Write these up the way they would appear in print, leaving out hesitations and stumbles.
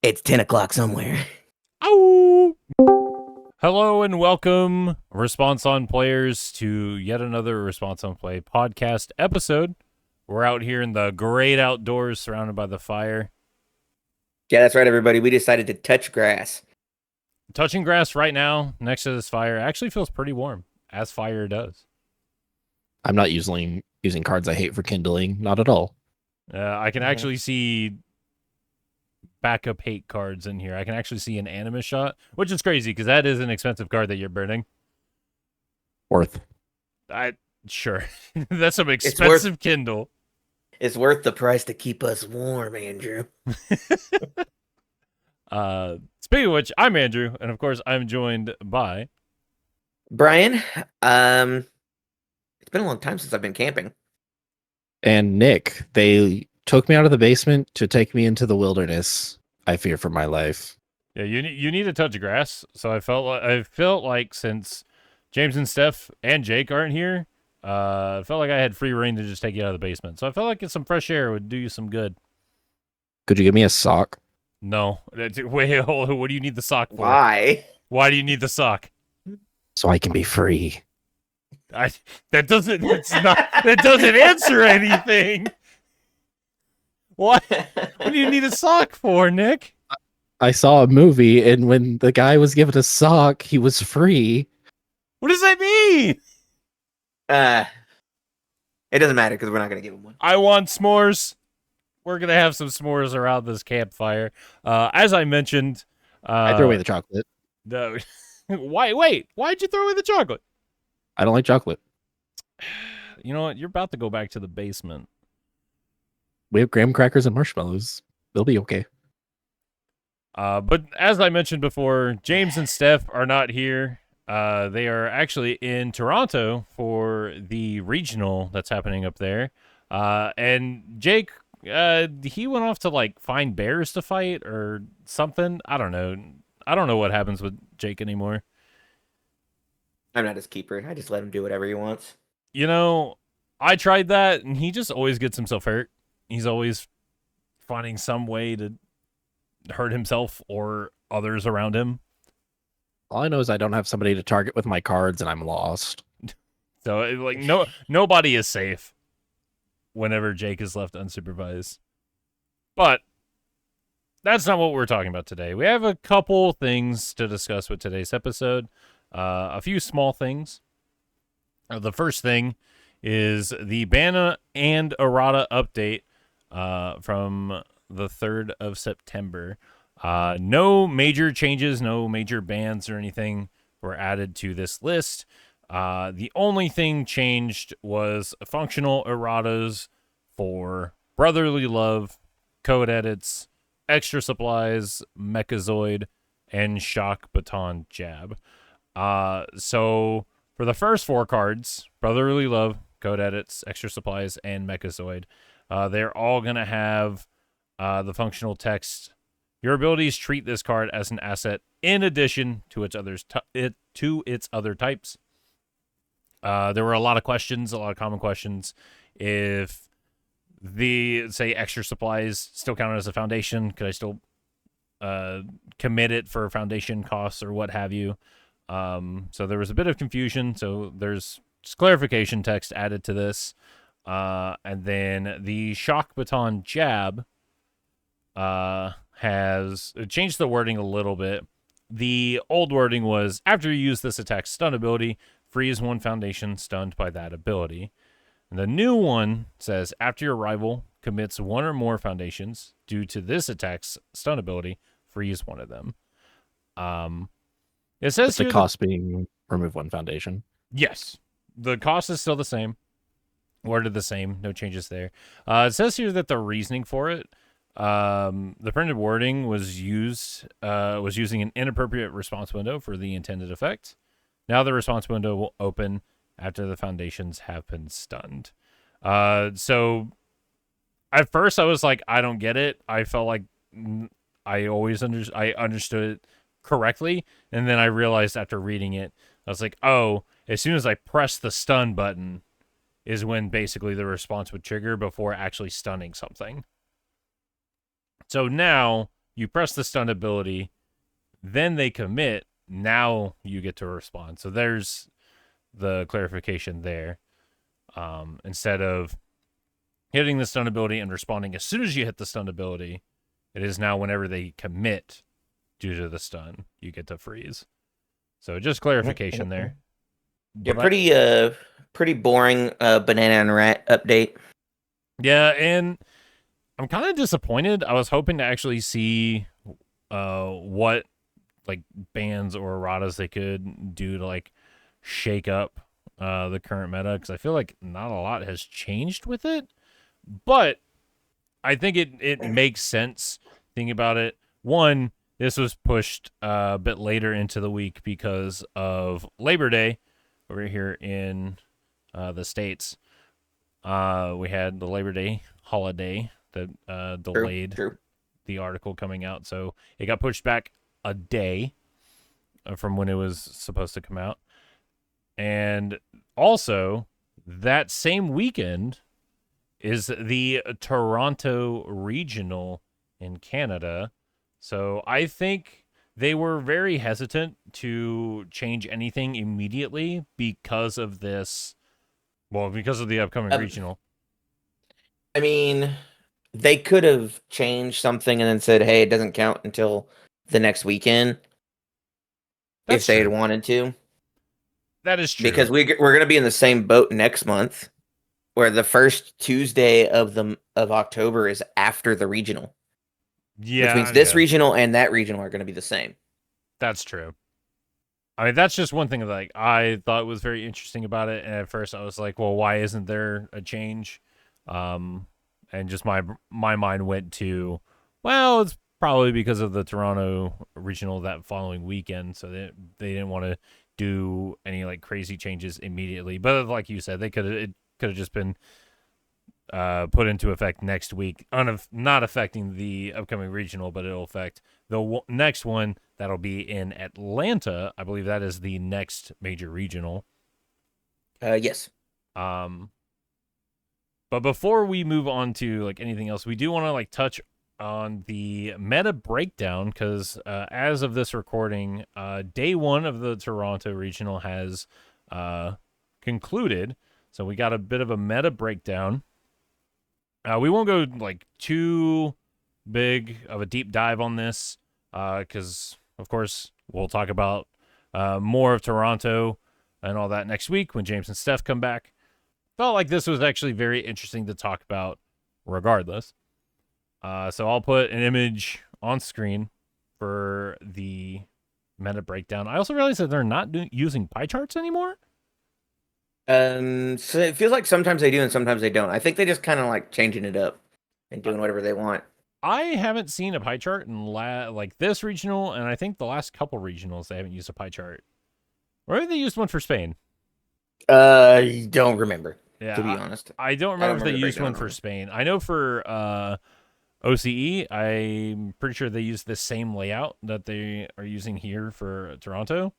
It's 10 o'clock somewhere. Ow! Hello and welcome, Response on Players, to yet another Response on Play podcast episode. We're out here in the great outdoors surrounded by the fire. Yeah, that's right, everybody. We decided to touch grass. Touching grass right now next to this fire actually feels pretty warm, as fire does. I'm not using cards I hate for kindling. Not at all. I can actually see backup hate cards in here. I can actually see an Animus Shot, which is crazy because that is an expensive card that you're burning. Worth. Sure. That's some expensive Kindle. It's worth the price to keep us warm, Andrew. Speaking of which, I'm Andrew, and of course I'm joined by Brian. It's been a long time since I've been camping. And Nick, they took me out of the basement to take me into the wilderness. I fear for my life. Yeah, you need to touch grass. So I felt like since James and Steph and Jake aren't here, I felt like I had free reign to just take you out of the basement. So I felt like some fresh air would do you some good. Could you give me a sock? No. Wait, what do you need the sock for? Why? Why do you need the sock? So I can be free. That doesn't answer anything. What do you need a sock for, Nick? I saw a movie, and when the guy was given a sock, he was free. What does that mean? It doesn't matter because we're not going to give him one. I want s'mores. We're going to have some s'mores around this campfire. As I mentioned... I threw away the chocolate. No. Why'd you throw away the chocolate? I don't like chocolate. You know what? You're about to go back to the basement. We have graham crackers and marshmallows. They'll be okay. But as I mentioned before, James and Steph are not here. They are actually in Toronto for the regional that's happening up there. And Jake, he went off to find bears to fight or something. I don't know. I don't know what happens with Jake anymore. I'm not his keeper. I just let him do whatever he wants. You know, I tried that, and he just always gets himself hurt. He's always finding some way to hurt himself or others around him. All I know is I don't have somebody to target with my cards, and I'm lost. So, nobody is safe whenever Jake is left unsupervised. But that's not what we're talking about today. We have a couple things to discuss with today's episode. A few small things. The first thing is the Banna and Errata update from the 3rd of September. No major changes, no major bans or anything were added to this list. The only thing changed was functional erratas for Brotherly Love, Code Edits, Extra Supplies, Mechazoid, and Shock Baton Jab. So for the first 4 cards, Brotherly Love, Code Edits, Extra Supplies, and Mechazoid, they're all going to have the functional text. Your abilities treat this card as an asset in addition to its other types. There were a lot of common questions. If the, say, Extra Supplies still counted as a foundation, could I still commit it for foundation costs or what have you? So there was a bit of confusion. So there's just clarification text added to this. And then the Shock Baton Jab has changed the wording a little bit. The old wording was, after you use this attack's stun ability, freeze 1 foundation stunned by that ability. And the new one says, after your rival commits 1 or more foundations due to this attack's stun ability, freeze 1 of them. It says the cost being remove 1 foundation. Yes. The cost is still the same. Worded the same. No changes there. It says here that the reasoning for it, the printed wording was using an inappropriate response window for the intended effect. Now the response window will open after the foundations have been stunned. So at first I was like, I don't get it. I felt like I understood it correctly, and then I realized after reading it, I was like, oh, as soon as I press the stun button is when basically the response would trigger before actually stunning something. So now you press the stun ability, then they commit, now you get to respond. So there's the clarification there. Instead of hitting the stun ability and responding as soon as you hit the stun ability, it is now whenever they commit due to the stun, you get to freeze. So just clarification there. Yeah, But pretty boring banana and rat update. yeah, and I'm kind of disappointed. I was hoping to actually see what like bans or erratas they could do to like shake up the current meta, because I feel like not a lot has changed with it. But I think it makes sense thinking about it. One, this was pushed a bit later into the week because of Labor Day over here in the States. We had the Labor Day holiday that delayed True. the article coming out. So it got pushed back a day from when it was supposed to come out. And also, that same weekend is the Toronto Regional in Canada. So I think they were very hesitant to change anything immediately because of this. Well, because of the upcoming regional. I mean, they could have changed something and then said, "Hey, it doesn't count until the next weekend." That's if they had true. wanted to, That is true. because we're going to be in the same boat next month, where the first Tuesday of October is after the regional. Yeah, Which means this regional and that regional are going to be the same. That's true. I mean, that's just one thing that like I thought was very interesting about it. And at first I was like, well, why isn't there a change? And just my mind went to, well, it's probably because of the Toronto regional that following weekend. So they didn't want to do any like crazy changes immediately. But like you said, it could have just been put into effect next week, not affecting the upcoming regional, but it'll affect the next one that'll be in Atlanta. I believe that is the next major regional. Yes. But before we move on to like anything else, we do want to like touch on the meta breakdown, because as of this recording, day one of the Toronto regional has concluded. So we got a bit of a meta breakdown. We won't go like too big of a deep dive on this, because of course we'll talk about more of Toronto and all that next week when James and Steph come back. Felt like this was actually very interesting to talk about regardless. So I'll put an image on screen for the meta breakdown. I also realized that they're not using pie charts anymore. So it feels like sometimes they do and sometimes they don't. I think they just kind of like changing it up and doing whatever they want. I haven't seen a pie chart in like this regional, and I think the last couple regionals they haven't used a pie chart. Or maybe they used one for Spain. Don't remember. Yeah, to be honest, I don't remember if they used one for Spain. I know for OCE, I'm pretty sure they use the same layout that they are using here for Toronto.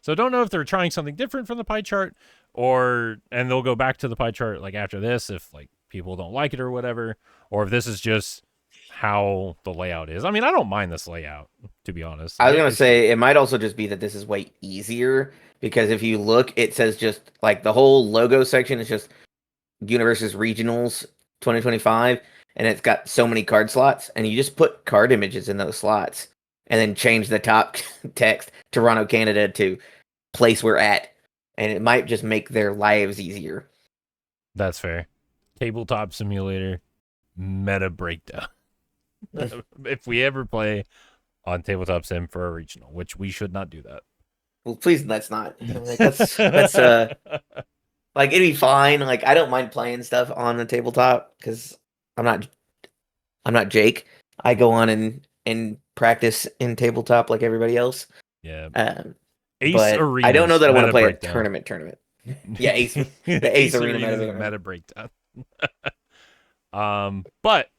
So I don't know if they're trying something different from the pie chart, and they'll go back to the pie chart like after this if like people don't like it or whatever, or if this is just how the layout is. I mean, I don't mind this layout, to be honest. I was going to say it might also just be that this is way easier, because if you look, it says just like the whole logo section is just Universus Regionals 2025, and it's got so many card slots, and you just put card images in those slots and then change the top text Toronto, Canada to place we're at, and it might just make their lives easier. That's fair. Tabletop Simulator meta breakdown. If we ever play on Tabletop Sim for a regional, which we should not do that. Well, please, let's not. Like, that's like it'd be fine. Like I don't mind playing stuff on the tabletop because I'm not Jake. I go on and practice in tabletop like everybody else. Yeah. Ace Arena. I don't know that I want to play breakdown. A tournament. Yeah, the Ace Arena meta breakdown. But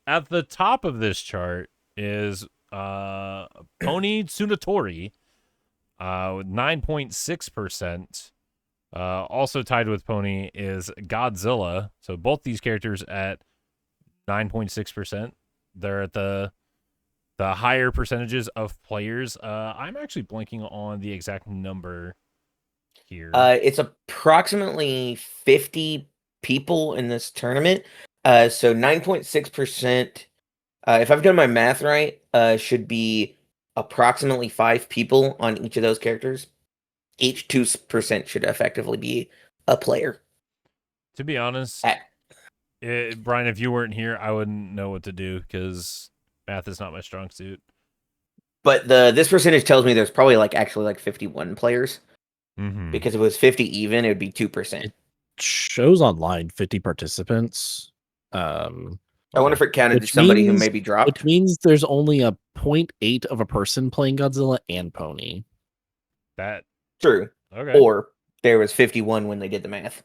at the top of this chart is Pony Tsunatori with 9.6%. Also tied with Pony is Godzilla. So both these characters at 9.6%. They're at the the higher percentages of players. I'm actually blanking on the exact number here. It's approximately 50 people in this tournament. So 9.6%. If I've done my math right, should be approximately 5 people on each of those characters. Each 2% should effectively be a player. To be honest, At- Brian, if you weren't here, I wouldn't know what to do because math is not my strong suit. But this percentage tells me there's probably actually 51 players. Mm-hmm. Because if it was 50 even, it would be 2%. Shows online 50 participants. I wonder if it counted Which somebody who means- maybe dropped. Which means there's only a 0.8 of a person playing Godzilla and Pony. That True. okay. Or there was 51 when they did the math.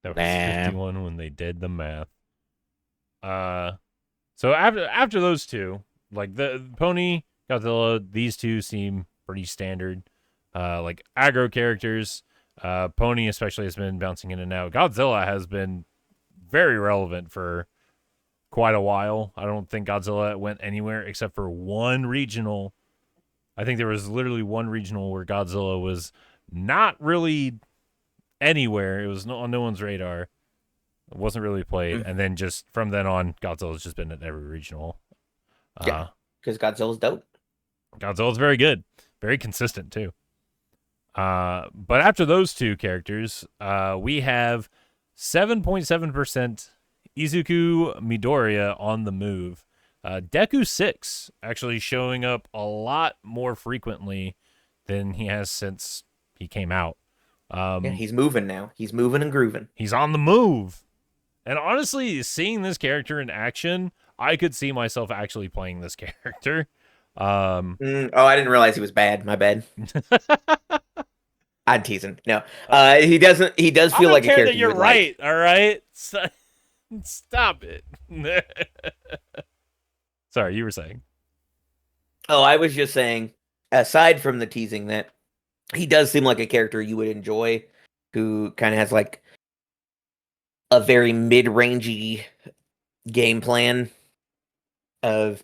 That was Nah. 51 when they did the math. So after those two, like the Pony, Godzilla, these two seem pretty standard. Like aggro characters. Pony especially has been bouncing in and out. Godzilla has been very relevant for quite a while. I don't think Godzilla went anywhere except for one regional. I think there was literally one regional where Godzilla was not really anywhere. It was on no one's radar. It wasn't really played. And then just from then on, Godzilla's just been at every regional. Yeah, because Godzilla's dope. Godzilla's very good. Very consistent, too. But after those two characters, we have 7.7% Izuku Midoriya on the move. Deku 6 actually showing up a lot more frequently than he has since he came out. Yeah, he's moving now. He's moving and grooving. He's on the move. And honestly, seeing this character in action, I could see myself actually playing this character. Oh, I didn't realize he was bad. My bad. I'm teasing. No, he doesn't. He does feel like a character. That you're right. All right, stop it. Sorry, you were saying. Oh, I was just saying. Aside from the teasing, that he does seem like a character you would enjoy, who kind of has a very mid-rangey game plan of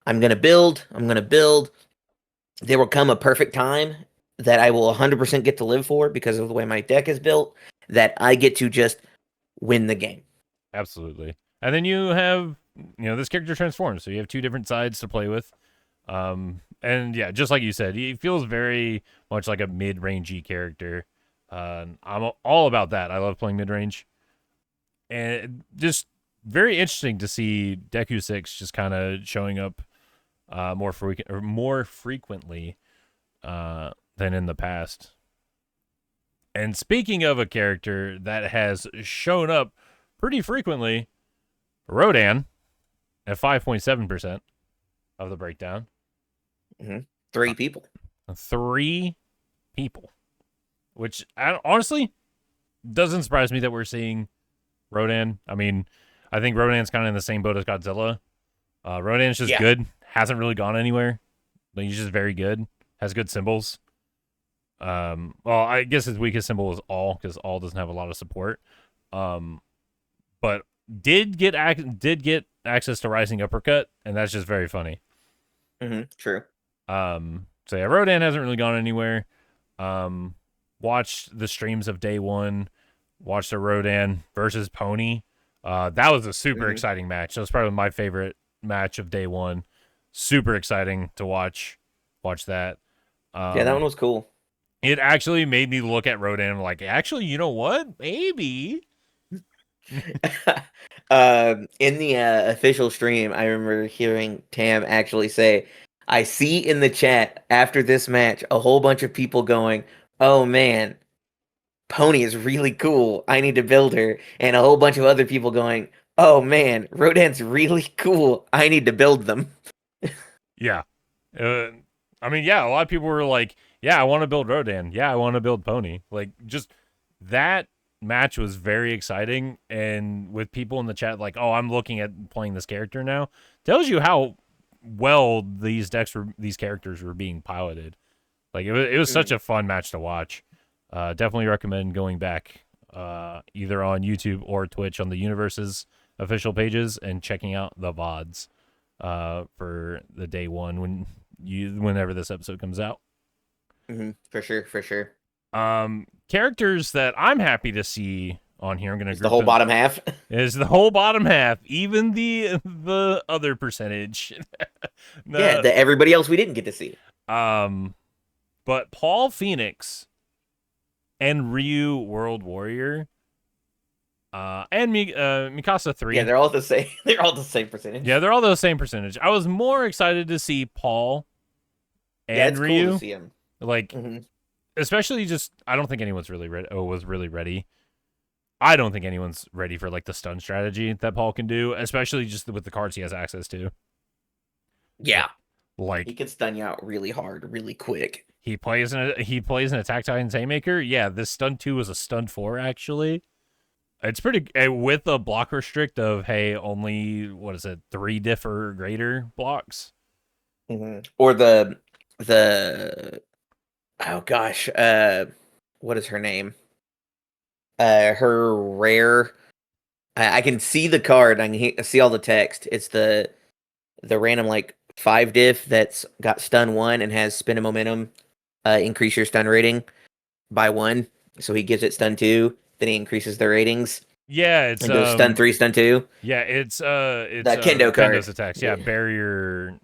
I'm gonna build. There will come a perfect time that I will 100% get to live for because of the way my deck is built, that I get to just win the game. Absolutely. And then you have, this character transforms, so you have two different sides to play with. And yeah, just like you said, he feels very much like a mid-rangey character. I'm all about that. I love playing mid-range. And just very interesting to see Deku 6 just kind of showing up more frequently than in the past. And speaking of a character that has shown up pretty frequently, Rodan at 5.7% of the breakdown. 3 people. 3 people. Which honestly doesn't surprise me that we're seeing Rodan. I mean, I think Rodan's kind of in the same boat as Godzilla. Rodan's just good. Hasn't really gone anywhere. But he's just very good. Has good symbols. Well, I guess his weakest symbol is all, because all doesn't have a lot of support. But did get access to Rising Uppercut, and that's just very funny. True. So yeah, Rodan hasn't really gone anywhere. Watched the streams of day one. Watched a Rodan versus Pony. That was a super exciting match. That was probably my favorite match of day one. Super exciting to watch. Watch that. Yeah, that one was cool. It actually made me look at Rodan like, actually, you know what? Maybe. In the official stream, I remember hearing Tam actually say, I see in the chat after this match a whole bunch of people going, oh man, Pony is really cool. I need to build her. And a whole bunch of other people going, oh man, Rodan's really cool. I need to build them. Yeah. I mean, yeah, a lot of people were like, yeah, I want to build Rodan. Yeah, I want to build Pony. Like, just that match was very exciting. And with people in the chat like, oh, I'm looking at playing this character now, tells you how well these characters were being piloted. Like, it was such a fun match to watch. Definitely recommend going back either on YouTube or Twitch on the Universus official pages and checking out the VODs. for the day one whenever this episode comes out. For sure. Characters that I'm happy to see on here, I'm gonna group the whole them, bottom half. is the whole bottom half, even the other percentage. Yeah, everybody else we didn't get to see. But Paul Phoenix and Ryu World Warrior, and Mikasa 3. Yeah, they're all the same. They're all the same percentage. Yeah, they're all the same percentage. I was more excited to see Paul and it's Ryu. cool to see him. Like, especially just, I don't think anyone's really ready. Was really ready. I don't think anyone's ready for like the stun strategy that Paul can do, especially just with the cards he has access to. Yeah, like he can stun you out really hard, really quick. He plays an Attack Titan's Haymaker. Yeah, this stun 2 is a stun 4 actually. It's pretty with a block restrict of only 3 diff or greater blocks. Or the oh gosh, what is her name? Her rare. I can see the card. I can see all the text. It's the random like 5 diff that's got stun 1 and has spin and momentum. Increase your stun rating by 1. So he gives it stun 2. Then he increases the ratings. Yeah, it's and goes stun 3, stun 2. Yeah, it's that Kendo card. Kendo's attacks. Yeah, barrier.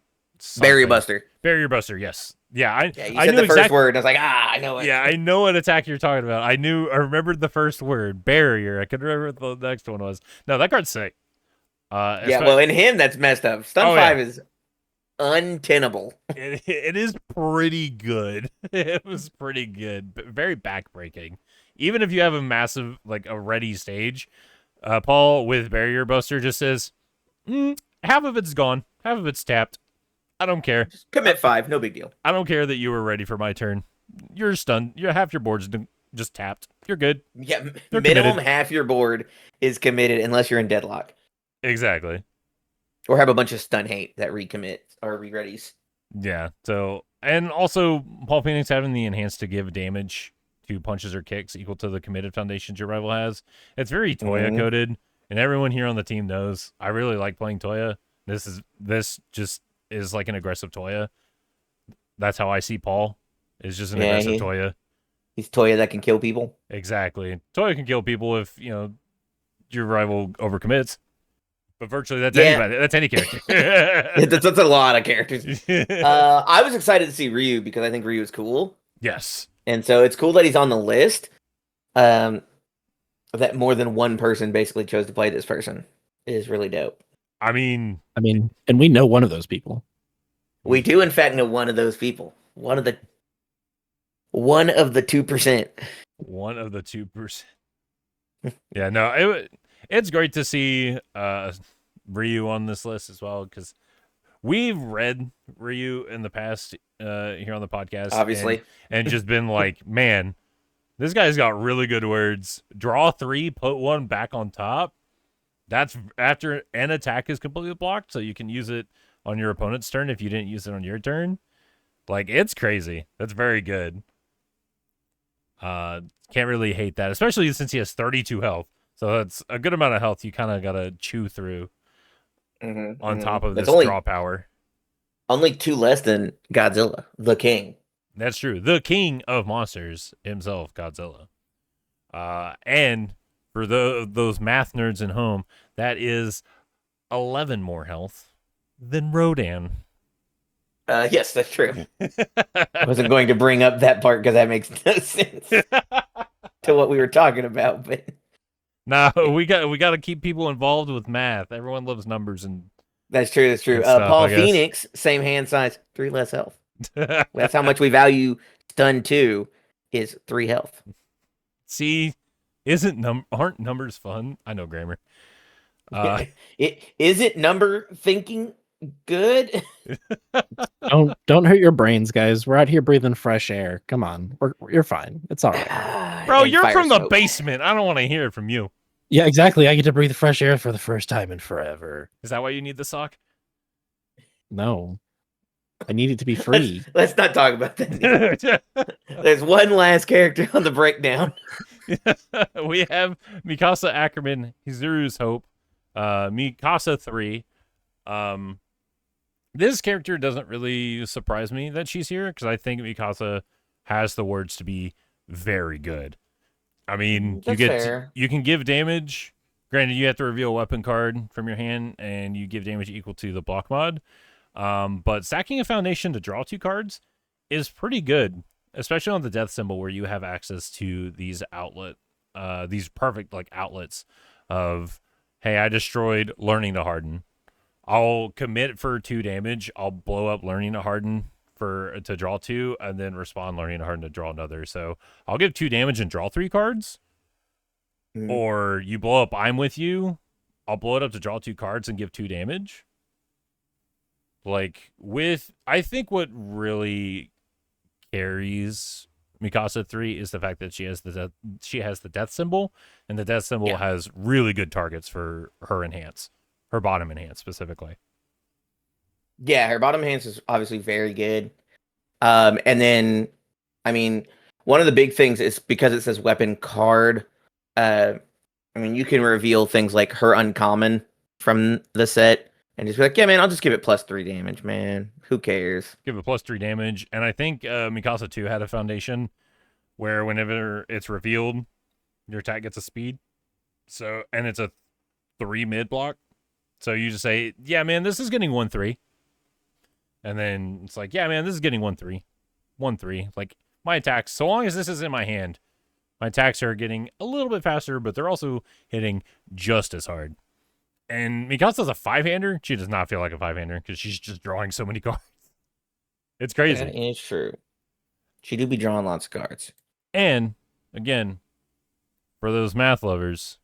Barrier Buster. Barrier Buster. Yes. Yeah, you said the first word, and I was like, I know it. Yeah, I know what attack you're talking about. I remembered the first word, barrier. I couldn't remember what the next one was. No, that card's sick. Well, in him, that's messed up. Stun 5 is untenable. It is pretty good. It was pretty good, but very backbreaking. Even if you have a massive, a ready stage, Paul with Barrier Buster just says, half of it's gone, half of it's tapped. I don't care. Just commit 5, no big deal. I don't care that you were ready for my turn. You're stunned. Half your board's just tapped. You're good. Yeah, You're minimum committed. Half your board is committed unless you're in deadlock. Exactly. Or have a bunch of stun hate that recommit or re-readies. Yeah, so, and also Paul Phoenix having the enhanced to give damage to punches or kicks equal to the committed foundations your rival has. It's very Toya coded, and everyone here on the team knows I really like playing Toya. This just is like an aggressive Toya. That's how I see Paul. Is just an aggressive Toya. He's Toya that can kill people. Exactly. Toya can kill people if, your rival overcommits. But virtually that's anybody. That's any character. that's a lot of characters. I was excited to see Ryu because I think Ryu is cool. Yes. And so it's cool that he's on the list. That more than one person basically chose to play this person. It is really dope. I mean, and we know one of those people. We do, in fact, know one of those people. One of the 2%. One of the 2%. Yeah, no, it's great to see Ryu on this list as well, because we've read Ryu in the past here on the podcast, obviously, and just been like, man, this guy's got really good words. Draw 3, put 1 back on top. That's after an attack is completely blocked, so you can use it on your opponent's turn if you didn't use it on your turn. It's crazy. That's very good. Can't really hate that, especially since he has 32 health. So that's a good amount of health you kind of got to chew through on top of this draw power. Only 2 less than Godzilla, the king. That's true. The king of monsters himself, Godzilla. And for those math nerds at home, that is 11 more health than Rodan. Yes, that's true. I wasn't going to bring up that part because that makes no sense to what we were talking about. But no, we got to keep people involved with math. Everyone loves numbers, and that's true. That's true. Stuff, Paul Phoenix, same hand size, 3 less health. That's how much we value stun 2 is 3 health. See, aren't numbers fun? I know grammar. Is it number thinking good? Don't hurt your brains, guys. We're out here breathing fresh air. Come on, you're fine. It's all right. Bro, you're from the basement. I don't want to hear it from you. Yeah, exactly. I get to breathe fresh air for the first time in forever. Is that why you need the sock? No. I need it to be free. Let's not talk about that. There's one last character on the breakdown. We have Mikasa Ackerman, Hizuru's Hope, Mikasa 3, This character doesn't really surprise me that she's here because I think Mikasa has the words to be very good. I mean, That's fair. you can give damage. Granted, you have to reveal a weapon card from your hand, and you give damage equal to the block mod. But stacking a foundation to draw 2 cards is pretty good, especially on the death symbol where you have access to these these perfect like outlets of, hey, I destroyed Learning to Harden. I'll commit for 2 damage. I'll blow up Learning to Harden to draw 2, and then respond Learning to Harden to draw another. So I'll give 2 damage and draw 3 cards. Mhm. Or you blow up I'm With You, I'll blow it up to draw 2 cards and give 2 damage. Like, I think what really carries Mikasa 3 is the fact that she has the death symbol, and the death symbol has really good targets for her enhance. Her bottom enhance specifically. Yeah, her bottom enhance is obviously very good. And then, I mean, one of the big things is because it says weapon card. I mean, you can reveal things like her uncommon from the set and just be like, yeah, man, I'll just give it +3 damage, man. Who cares? Give it +3 damage. And I think Mikasa 2 had a foundation where whenever it's revealed, your attack gets a speed. So, and it's a 3 mid block. So you just say, yeah, man, this is getting 1-3. And then it's like, yeah, man, this is getting 1-3. 1-3. Like, my attacks, so long as this is in my hand, my attacks are getting a little bit faster, but they're also hitting just as hard. And Mikasa's a 5-hander. She does not feel like a 5-hander because she's just drawing so many cards. It's crazy. That is true. She do be drawing lots of cards. And, again, for those math lovers,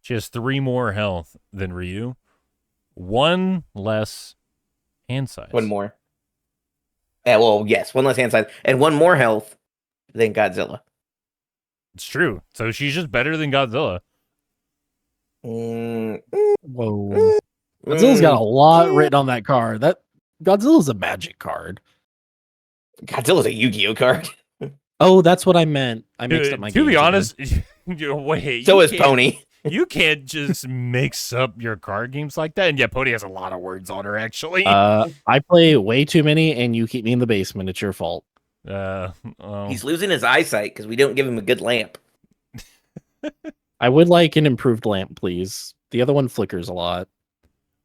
she has 3 more health than Ryu. 1 less hand size. 1 more. Yeah, well, yes, 1 less hand size. And 1 more health than Godzilla. It's true. So she's just better than Godzilla. Whoa. Godzilla's got a lot written on that card. That Godzilla's a magic card. Godzilla's a Yu-Gi-Oh card. Oh, that's what I meant. I mixed up my To be games honest, again. wait. So you is can't- Pony. You can't just mix up your card games like that. And yeah, Pony has a lot of words on her, actually. I play way too many, and you keep me in the basement. It's your fault. He's losing his eyesight because we don't give him a good lamp. I would like an improved lamp, please. The other one flickers a lot.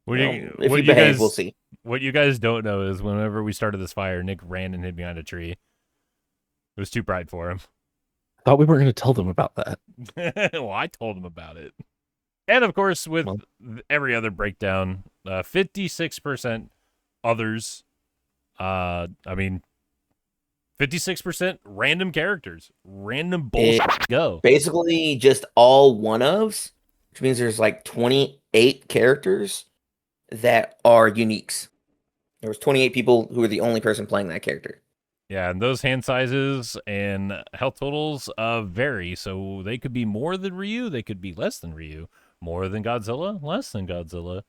If you behave, we'll see. What you guys don't know is whenever we started this fire, Nick ran and hid behind a tree. It was too bright for him. I thought we weren't going to tell them about that. Well, I told him about it. And of course, with every other breakdown, 56% others. I mean, 56% random characters. Random bullshit. Go. Basically, just all one-ofs, which means there's like 28 characters that are uniques. There was 28 people who were the only person playing that character. Yeah, and those hand sizes and health totals vary. So they could be more than Ryu, they could be less than Ryu. More than Godzilla, less than Godzilla.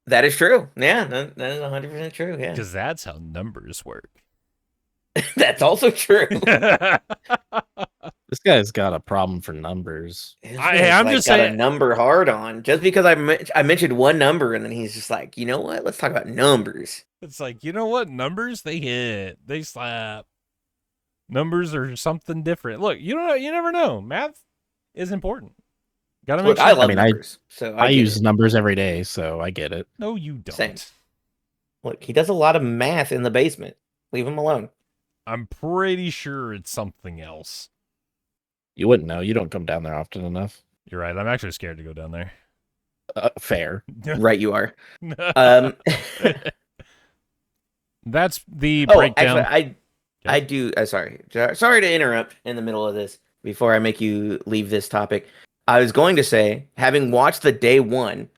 That is true. Yeah, that is 100% true. Yeah, Because that's how numbers work. that's also true. This guy's got a problem for numbers. I'm just got saying- a number hard on just because I mentioned one number and then he's just like, you know what? Let's talk about numbers. It's like, you know what? Numbers, they hit. They slap. Numbers are something different. Look, you never know. Math is important. Gotta make Look, sure. I love I numbers, so I get use it. numbers every day, so I get it. No, you don't. Same. Look, he does a lot of math in the basement. Leave him alone. I'm pretty sure it's something else. You wouldn't know. You don't come down there often enough. You're right. I'm actually scared to go down there. Fair. Right, you are. That's the Oh, breakdown. actually, I do. Sorry to interrupt in the middle of this before I make you leave this topic. I was going to say, having watched the day one,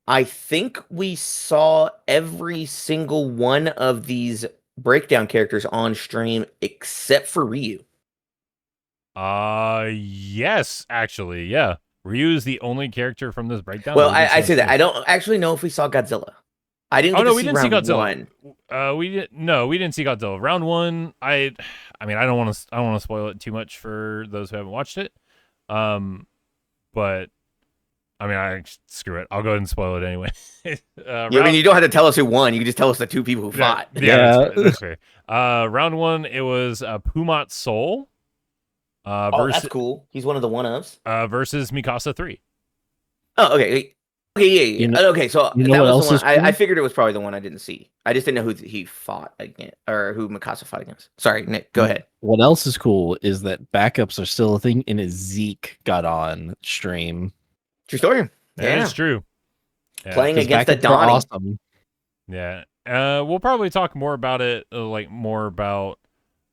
I think we saw every single one of these breakdown characters on stream except for Ryu. Yes, actually, yeah. Ryu is the only character from this breakdown. Well, that we didn't I see say on that. stream. I don't actually know if we saw Godzilla. I didn't. Oh Get no, to we see didn't see round Godzilla. one. We didn't see Godzilla. Round one, I mean, I don't want to spoil it too much for those who haven't watched it. But I mean, screw it. I'll go ahead and spoil it anyway. I mean, you don't have to tell us who won. You can just tell us the two people who fought. Yeah, that's fair. Round one, it was Pumat Soul. Oh, that's cool. He's one of the one-ofs. Versus Mikasa 3. Oh, okay. Okay, yeah. Okay, so you know that what was else the one. is cool? I figured it was probably the one I didn't see. I just didn't know who he fought against, or who Mikasa fought against. Sorry, Nick, go ahead. What else is cool is that backups are still a thing, and Zeke got on stream. True story. That is true. Yeah, Playing against the backups are Donnie. awesome. Yeah. We'll probably talk more about it, more about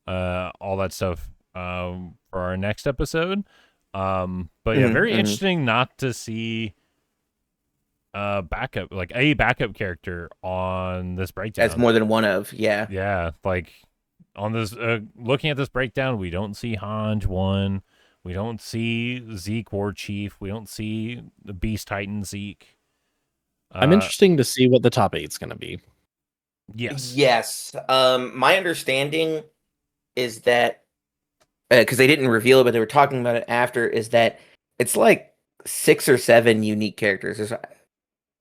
all that stuff for our next episode. But yeah, very interesting not to see a backup character on this breakdown. That's more than one of, yeah. Yeah, like on this looking at this breakdown, we don't see Hanj 1. We don't see Zeke War Chief. We don't see the Beast Titan Zeke. I'm interested to see what the top 8's going to be. Yes. My understanding is that because they didn't reveal it, but they were talking about it after, is that it's like 6 or 7 unique characters. There's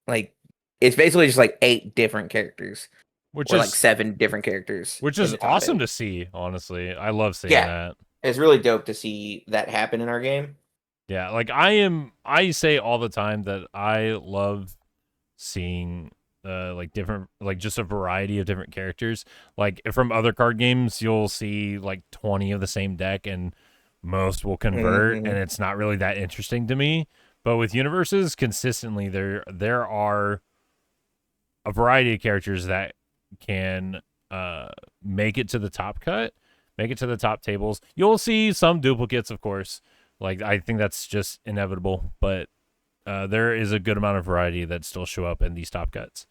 like it's basically just like 8 different characters, which is like 7 different characters, which is awesome to see. Honestly, I love seeing that. It's really dope to see that happen in our game. Yeah, like I say all the time that I love seeing like different, like just a variety of different characters. Like from other card games, you'll see like 20 of the same deck and most will convert, and it's not really that interesting to me. But with Universes, consistently there are a variety of characters that can make it to the top cut, make it to the top tables. You'll see some duplicates, of course. Like I think that's just inevitable, but there is a good amount of variety that still show up in these top cuts.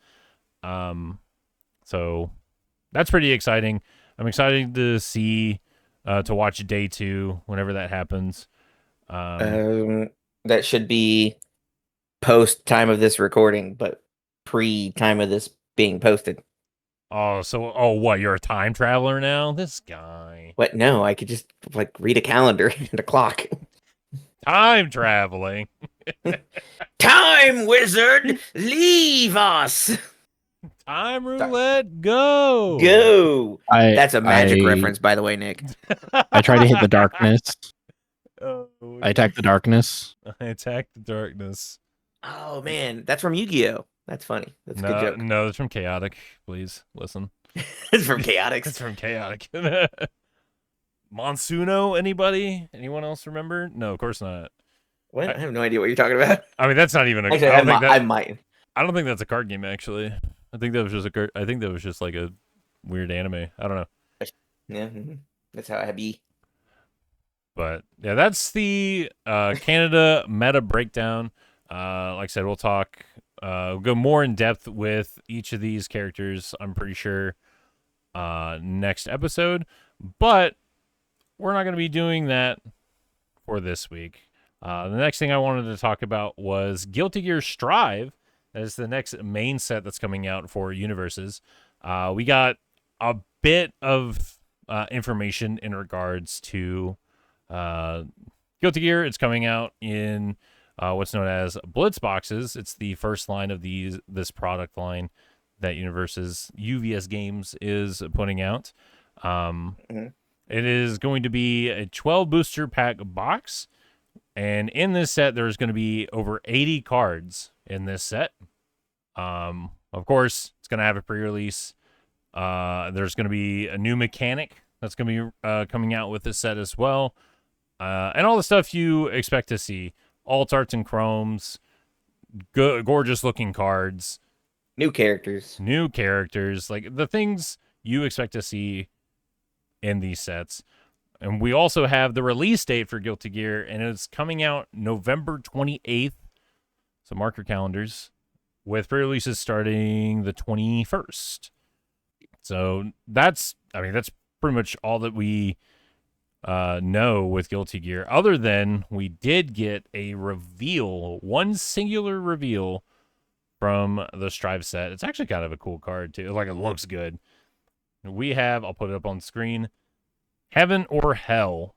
So that's pretty exciting. I'm excited to see to watch day 2 whenever that happens. That should be post time of this recording, but pre time of this being posted. What? You're a time traveler now? This guy. What? No, I could just like read a calendar and a clock. Time traveling. Time wizard, leave us. Time roulette, go. Go. That's a magic reference, by the way, Nick. I try to hit the darkness. I attack the darkness. I attack the darkness. Oh man, that's from Yu-Gi-Oh. That's funny. That's a good joke. No, it's from Chaotic. Please listen. It's from Chaotic. It's from Chaotic. Monsuno, anybody? Anyone else remember? No, of course not. What? I have no idea what you're talking about. I mean, that's not even a. Actually, I might. I don't think that's a card game. Actually, I think that was just a. I think that was just like a weird anime. I don't know. Yeah, that's how I be. But yeah, that's the Canada meta breakdown. Like I said, we'll talk. We'll go more in depth with each of these characters. I'm pretty sure next episode, but we're not going to be doing that for this week. The next thing I wanted to talk about was Guilty Gear Strive. That is the next main set that's coming out for Universes. We got a bit of information in regards to Guilty Gear. It's coming out in what's known as Blitz boxes. It's the first line of this product line that Universes UVS Games is putting out. It is going to be a 12 booster pack box. And in this set, there's going to be over 80 cards in this set. Of course, it's going to have a pre-release. There's going to be a new mechanic that's going to be coming out with this set as well. And all the stuff you expect to see. Alt arts and chromes. Gorgeous looking cards. New characters. Like the things you expect to see in these sets. And we also have the release date for Guilty Gear, and it's coming out November 28th. So mark your calendars, with pre-releases starting the 21st. So that's pretty much all that we know with Guilty Gear, other than we did get a reveal, one singular reveal from the Strive set. It's actually kind of a cool card, too. Like, it looks good. We have, I'll put it up on screen, Heaven or Hell.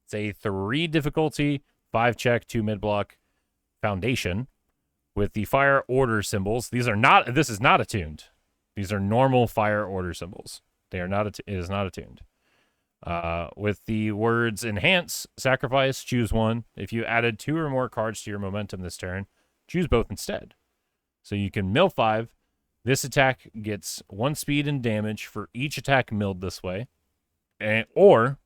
It's a 3 difficulty, 5 check, 2 mid block foundation with the fire order symbols. This is not attuned. These are normal fire order symbols. They are not, it is not attuned. With the words enhance, sacrifice, choose one. If you added 2 or more cards to your momentum this turn, choose both instead. So you can mill 5. This attack gets 1 speed and damage for each attack milled this way. Or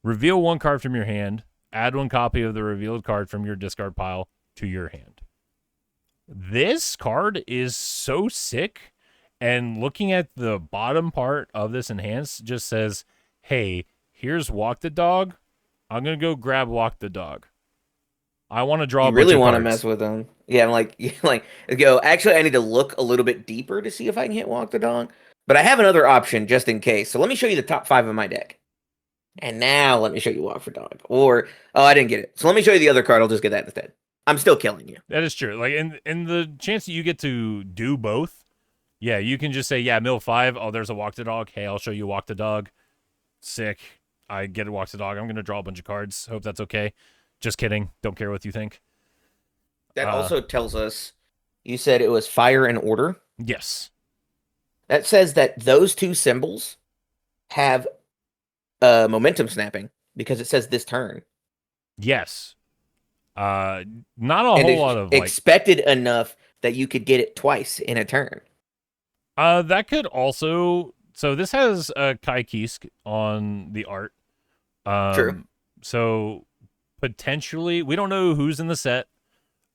reveal 1 card from your hand, add 1 copy of the revealed card from your discard pile to your hand. This card is so sick, and looking at the bottom part of this enhance just says, hey, here's Walk the Dog. I'm going to go grab Walk the Dog. I want to draw a bunch of cards. You really want to mess with them. Yeah, I'm like, go, actually, I need to look a little bit deeper to see if I can hit Walk the Dog. But I have another option just in case. So let me show you the top 5 of my deck. And now let me show you Walk for Dog. Or, oh, I didn't get it. So let me show you the other card. I'll just get that instead. I'm still killing you. That is true. Like, in the chance that you get to do both, yeah, you can just say, yeah, mill 5. Oh, there's a Walk the Dog. Hey, I'll show you Walk the Dog. Sick. I get a Walk the Dog. I'm going to draw a bunch of cards. Hope that's okay. Just kidding. Don't care what you think. That also tells us, you said it was fire and order. Yes. That says that those 2 symbols have momentum snapping because it says this turn. Yes. Not a whole lot of expected enough that you could get it twice in a turn. That could also. So this has Kai Kisk on the art. True. So potentially, we don't know who's in the set.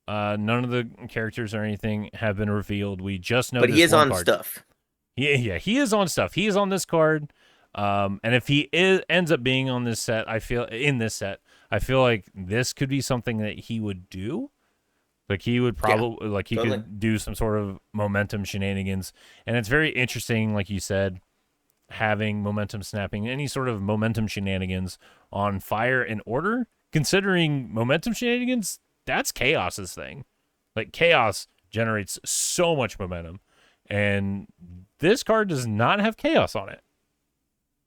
None of the characters or anything have been revealed. We just know. But this he is on card. stuff. Yeah, he is on stuff. He is on this card. And if he ends up being on this set, I feel like this could be something that he would do. Like he would probably could do some sort of momentum shenanigans. And it's very interesting, like you said, having momentum snapping, any sort of momentum shenanigans on fire and order, considering momentum shenanigans, that's Chaos's thing. Like Chaos generates so much momentum. And this card does not have Chaos on it.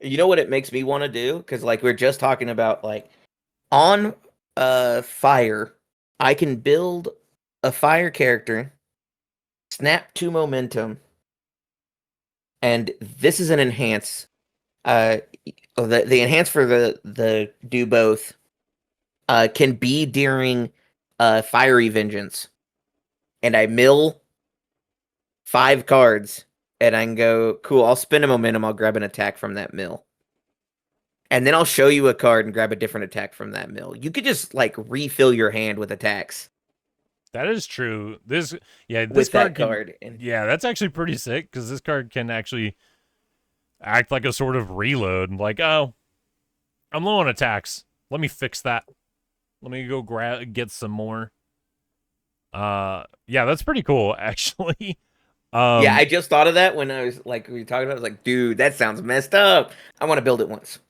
You know what it makes me want to do? Because like we're just talking about, like on fire, I can build a fire character, snap 2 momentum, and this is an enhance. The enhance for the do both can be during fiery vengeance, and I mill 5 cards. And I can go, cool, I'll spend a momentum, I'll grab an attack from that mill. And then I'll show you a card and grab a different attack from that mill. You could just, like, refill your hand with attacks. That is true. This card. Yeah, that's actually pretty sick, because this card can actually act like a sort of reload. Like, oh, I'm low on attacks. Let me fix that. Let me go get some more. Yeah, that's pretty cool, actually. Yeah, I just thought of that when I was like, we were talking about it. I was like, dude, that sounds messed up. I want to build it once.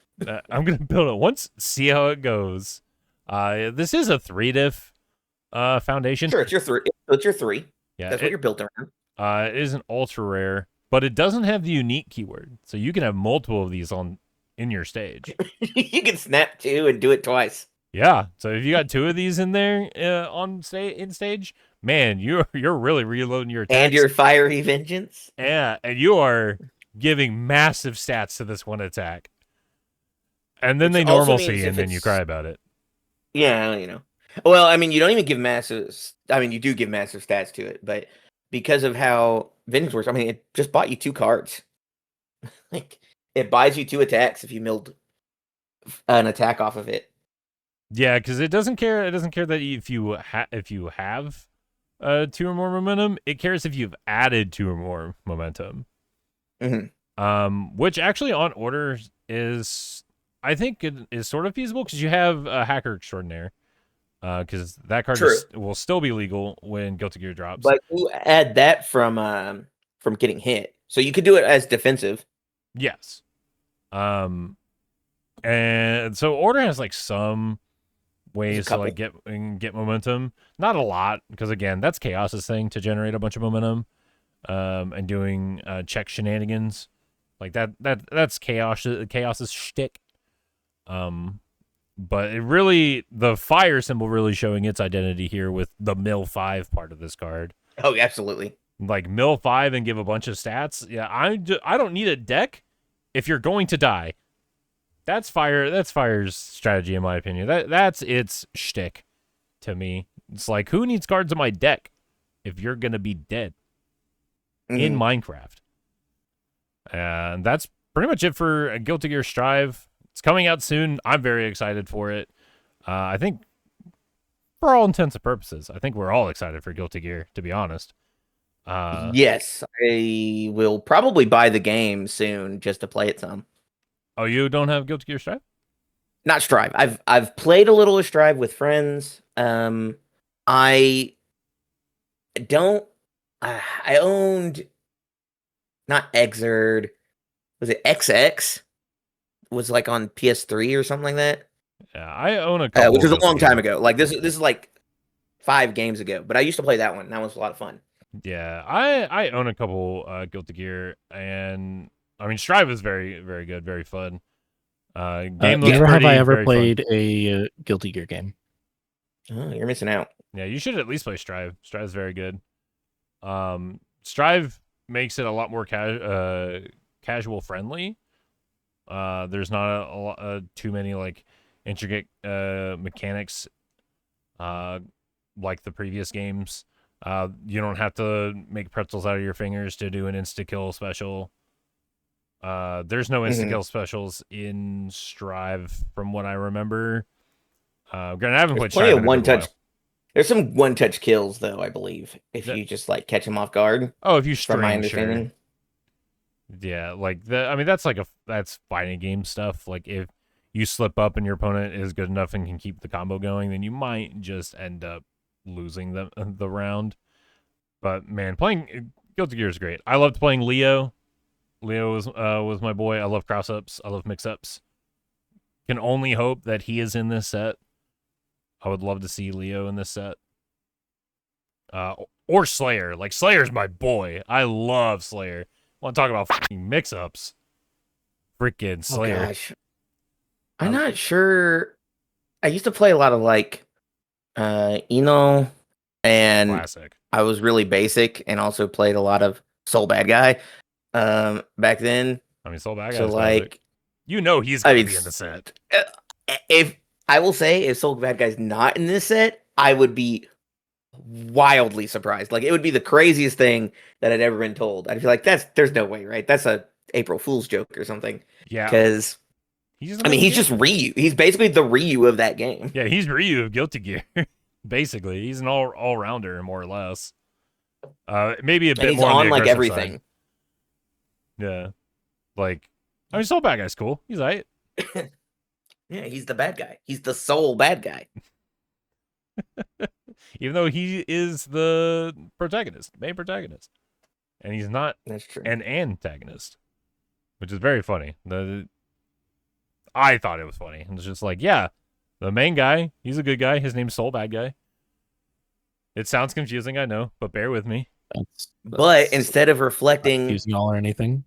I'm going to build it once, see how it goes. This is a 3-diff foundation. Sure, it's your 3. It's your 3. Yeah, that's what you're built around. It is an ultra rare, but it doesn't have the unique keyword. So you can have multiple of these in your stage. You can snap 2 and do it twice. Yeah, so if you got 2 of these in there in stage, man, you're really reloading your attacks. And your fiery vengeance. Yeah, and you are giving massive stats to this one attack. And then they normalcy, and then you cry about it. Yeah, you know. Well, I mean, you don't even give massive. I mean, you do give massive stats to it, but because of how vengeance works, I mean, it just bought you 2 cards. Like, it buys you 2 attacks if you milled an attack off of it. Yeah, because it doesn't care. It doesn't care that if you have 2 or more momentum. It cares if you've added 2 or more momentum. Mm-hmm. Which actually on order is, I think, it is sort of feasible because you have a hacker extraordinaire. Because that card will still be legal when Guilty Gear drops. But you add that from getting hit, so you could do it as defensive. Yes. And so order has like some ways to like get momentum. Not a lot, because again, that's Chaos's thing to generate a bunch of momentum. And doing check shenanigans like that's Chaos's shtick. But it really, the fire symbol really showing its identity here with the mill 5 part of this card. Oh, absolutely. Like mill 5 and give a bunch of stats. Yeah, I don't need a deck if you're going to die. That's fire. That's fire's strategy, in my opinion. That's its shtick to me. It's like, who needs cards in my deck if you're gonna be dead in Minecraft? And that's pretty much it for Guilty Gear Strive. It's coming out soon. I'm very excited for it. I think, for all intents and purposes, I think we're all excited for Guilty Gear, to be honest. Yes, I will probably buy the game soon just to play it some. Oh, you don't have Guilty Gear Strive? Not Strive. I've played a little of Strive with friends. I don't. I owned not Exerd. Was it XX? Was like on PS3 or something like that. Yeah, I own a couple. Which was a long time ago. Like this is like 5 games ago. But I used to play that one. That was a lot of fun. Yeah, I own a couple Guilty Gear, and I mean Strive is very, very good, very fun. Game looks never have pretty, I ever very played a Guilty Gear game. Oh, you're missing out. Yeah, you should at least play Strive. Strive's very good. Strive makes it a lot more casual friendly. There's not a lot, too many like intricate mechanics like the previous games. You don't have to make pretzels out of your fingers to do an insta-kill special. There's no insta-kill specials in Strive from what I remember. Granted, I haven't played Plenty Strive of in a one good touch. while. There's some one touch kills though, I believe, if you just like catch them off guard. Oh, if you From my string, understanding. sure. Yeah, like I mean, that's fighting game stuff. Like if you slip up and your opponent is good enough and can keep the combo going, then you might just end up losing the round. But man, playing Guilty Gear is great. I loved playing Leo. Leo was my boy. I love cross ups. I love mix ups. Can only hope that he is in this set. I would love to see Leo in this set. Or Slayer. Like Slayer's my boy. I love Slayer. Want to talk about fucking mix ups? Freaking Slayer. Oh, gosh. I'm not sure. I used to play a lot of like Eno, and Classic. I was really basic and also played a lot of Soul Bad Guy back then. I mean, Soul Bad Guy. So like, you know he's gonna be in the set. If I will say, if Soul Bad Guy's not in this set, I would be wildly surprised. Like it would be the craziest thing that I'd ever been told. I'd be like, there's no way, right? That's a April Fool's joke or something. Yeah. Because he's just Ryu. He's basically the Ryu of that game. Yeah, he's Ryu of Guilty Gear. Basically, he's an all rounder more or less. Maybe a bit he's more on the like aggressive everything. side. Yeah, like I mean, Soul Bad Guy's cool. He's alright. Yeah, he's the bad guy. He's the Soul Bad Guy. Even though he is the main protagonist, and he's not That's true. an antagonist, which is very funny. I thought it was funny. It's just like, yeah, the main guy, he's a good guy. His name's Soul Bad Guy. It sounds confusing, I know, but bear with me. But instead of reflecting, using all or anything.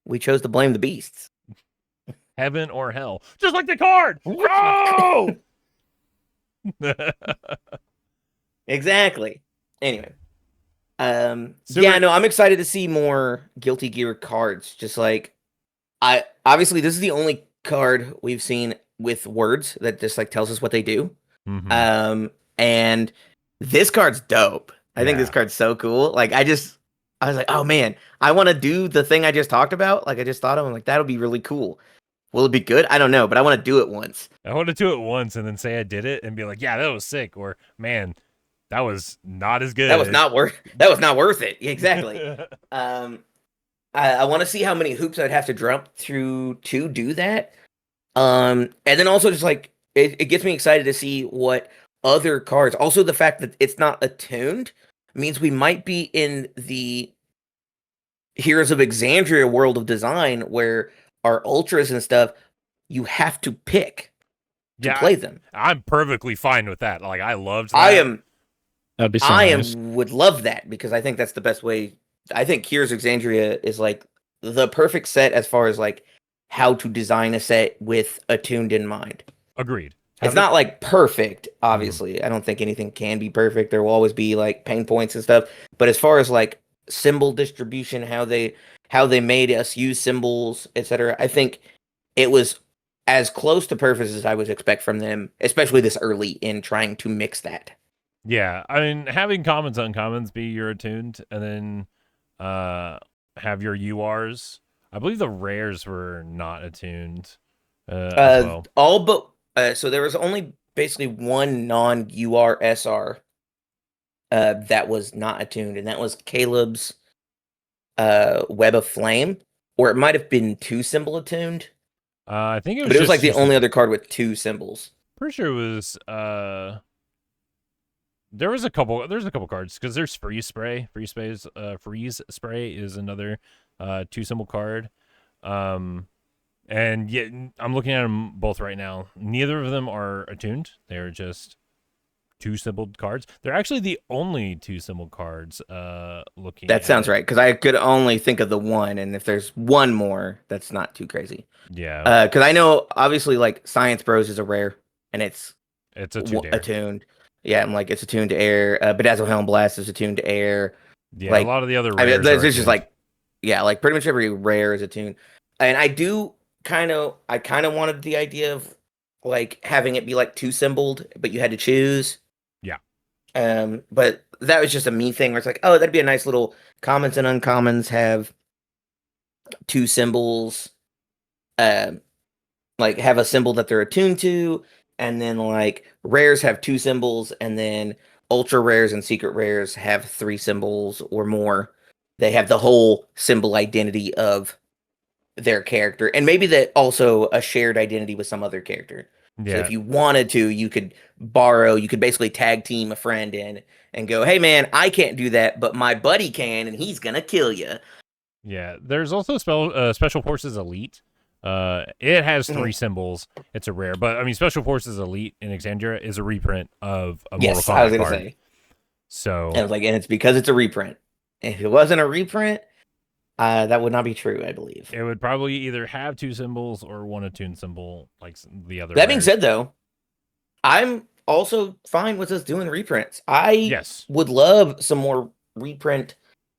We chose to blame the beasts. Heaven or hell, just like the card. No. Exactly. Anyway, yeah, no, I'm excited to see more Guilty Gear cards. Just like obviously this is the only card we've seen with words that just like tells us what they do. Mm-hmm. And this card's dope. I think this card's so cool. Like I was like, oh man, I want to do the thing I just talked about. Like I just thought of, I'm like, that'll be really cool. Will it be good? I don't know, but I want to do it once. I want to do it once and then say I did it and be like, yeah, that was sick. Or man, that was not as good. That was not worth it. Exactly. I want to see how many hoops I'd have to jump through to do that. And then also just like it gets me excited to see what other cards. Also, the fact that it's not attuned means we might be in the Heroes of Exandria world of design where our ultras and stuff, you have to pick to play them. I'm perfectly fine with that. Like I loved that. That'd be so nice. Would love that because I think that's the best way. I think Heroes of Exandria is like the perfect set as far as like how to design a set with attuned in mind. Agreed. It's not like perfect, obviously. I don't think anything can be perfect. There will always be like pain points and stuff. But as far as like symbol distribution, how they made us use symbols, etc., I think it was as close to perfect as I would expect from them, especially this early in trying to mix that. Yeah, I mean, having commons, uncommons be your attuned, and then have your URs. I believe the rares were not attuned as well. All but so there was only basically one non URSR that was not attuned, and that was Caleb's Web of Flame, or it might have been two symbol attuned, I think it was but it was just like the two only symbols. other card with two symbols. Pretty sure it was there's a couple cards because there's freeze spray. Freeze spray is another two symbol card. And yet I'm looking at them both right now. Neither of them are attuned. They're just two symboled cards. They're actually the only two symbol cards looking That at sounds it. right, because I could only think of the one, and if there's one more, that's not too crazy. Yeah. Because I know obviously like Science Bros is a rare, and it's It's a two dare. attuned. Yeah, I'm like it's attuned to air. Bedazzle Helm Blast is attuned to air. Yeah, Like, a lot of the other I rares mean, are it's just attuned. like, yeah, like pretty much every rare is attuned. And I kind of wanted the idea of like having it be like two symboled, but you had to choose. Yeah. But that was just a me thing where it's like, oh, that'd be a nice little commons and uncommons have two symbols, like have a symbol that they're attuned to, and then like rares have two symbols, and then ultra rares and secret rares have three symbols or more. They have the whole symbol identity of their character, and maybe that also a shared identity with some other character. So Yeah. if you wanted to, you could basically tag team a friend in and go, hey man, I can't do that, but my buddy can, and he's gonna kill you. Yeah. There's also Special Forces Elite. It has three symbols. It's a rare, but I mean, Special Forces Elite in Exandria is a reprint of a Mortal Yes, Kombat I was gonna card. say. So And I was like, and it's because it's a reprint. If it wasn't a reprint, that would not be true, I believe. it would probably either have two symbols or one attuned symbol, like the other. That being rares. said, though, I'm also fine with us doing reprints. I would love some more reprint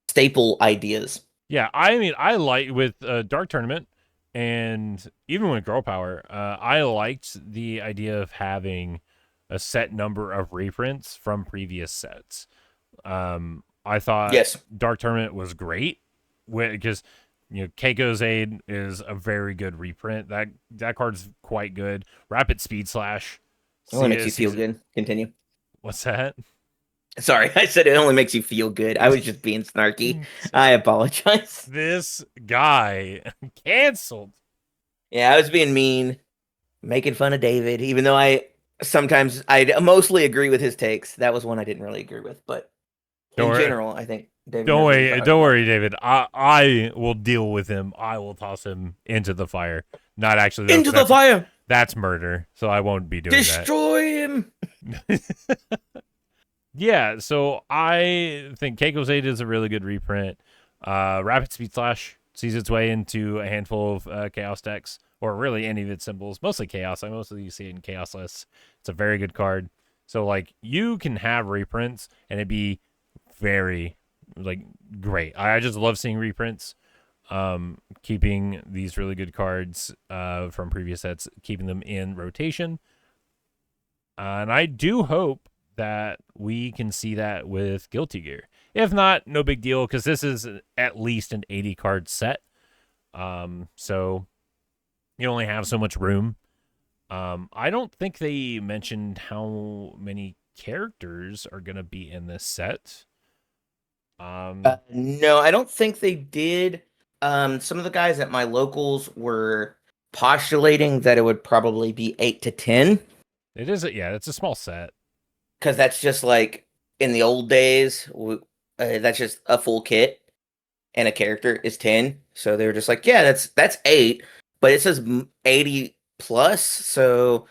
staple ideas. Yeah, I mean, I like with Dark Tournament and even with Girl Power, I liked the idea of having a set number of reprints from previous sets. I thought Dark Tournament was great because Keiko's Aid is a very good reprint. That card's quite good. Rapid Speed Slash. It only makes you feel good. Continue. What's that? Sorry, I said it only makes you feel good. I was just being snarky. I apologize. This guy canceled. Yeah, I was being mean, making fun of David, even though I mostly agree with his takes. That was one I didn't really agree with, but in general, I think David. Don't worry, David. I will deal with him. I will toss him into the fire. Not actually into the fire. That's murder, so I won't be doing Destroy him. Yeah, so I think Keiko's Aid is a really good reprint. Rapid Speed Slash sees its way into a handful of Chaos decks, or really any of its symbols, mostly Chaos. I mostly see it in Chaos lists. It's a very good card. So, like, you can have reprints, and it'd be very, like, great. I just love seeing reprints, keeping these really good cards from previous sets, keeping them in rotation. And I do hope that we can see that with Guilty Gear. If not, no big deal, because this is at least an 80 card set. So you only have so much room. I don't think they mentioned how many characters are going to be in this set. No, I don't think they did. Some of the guys at my locals were postulating that it would probably be 8 to 10. It is, it's a small set. Because that's just like in the old days, that's just a full kit, and a character is 10. So they were just like, yeah, that's 8, but it says 80 plus, so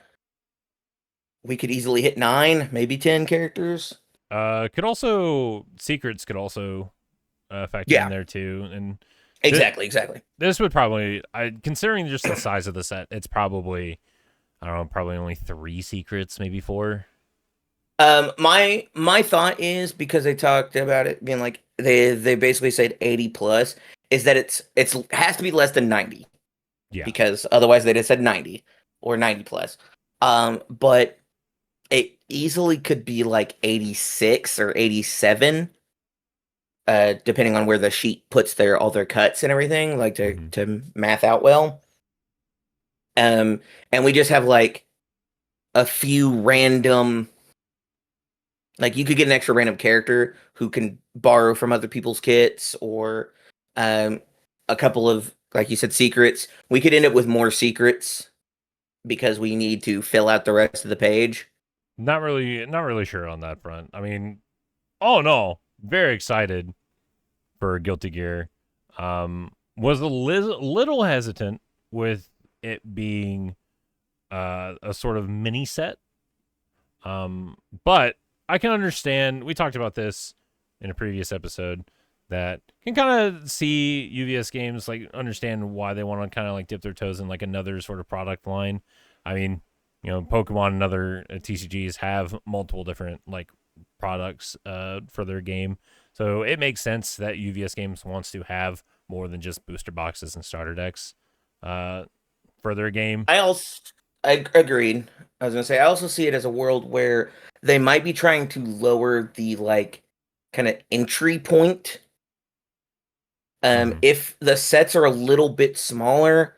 we could easily hit 9, maybe 10 characters. Secrets could also factor in there too, and Exactly. This would probably, considering just the size of the set, it's probably, I don't know, probably only 3 secrets, maybe 4. My thought is, because they talked about it being like they basically said 80 plus, is that it's has to be less than 90. Yeah. Because otherwise they'd have said 90 or 90 plus. But it easily could be like 86 or 87, depending on where the sheet puts all their cuts and everything, like to math out well. And we just have like a few random, like you could get an extra random character who can borrow from other people's kits, or a couple of, like you said, secrets. We could end up with more secrets because we need to fill out the rest of the page. Not really sure on that front. I mean, oh no, very excited for Guilty Gear. Was a little hesitant with it being a sort of mini set. But I can understand. We talked about this in a previous episode. That can kind of see UVS games, like understand why they want to kind of like dip their toes in like another sort of product line. I mean, Pokemon and other TCGs have multiple different like products for their game, so it makes sense that UVS Games wants to have more than just booster boxes and starter decks for their game. I agreed. I was gonna say, I also see it as a world where they might be trying to lower the like kind of entry point. If the sets are a little bit smaller,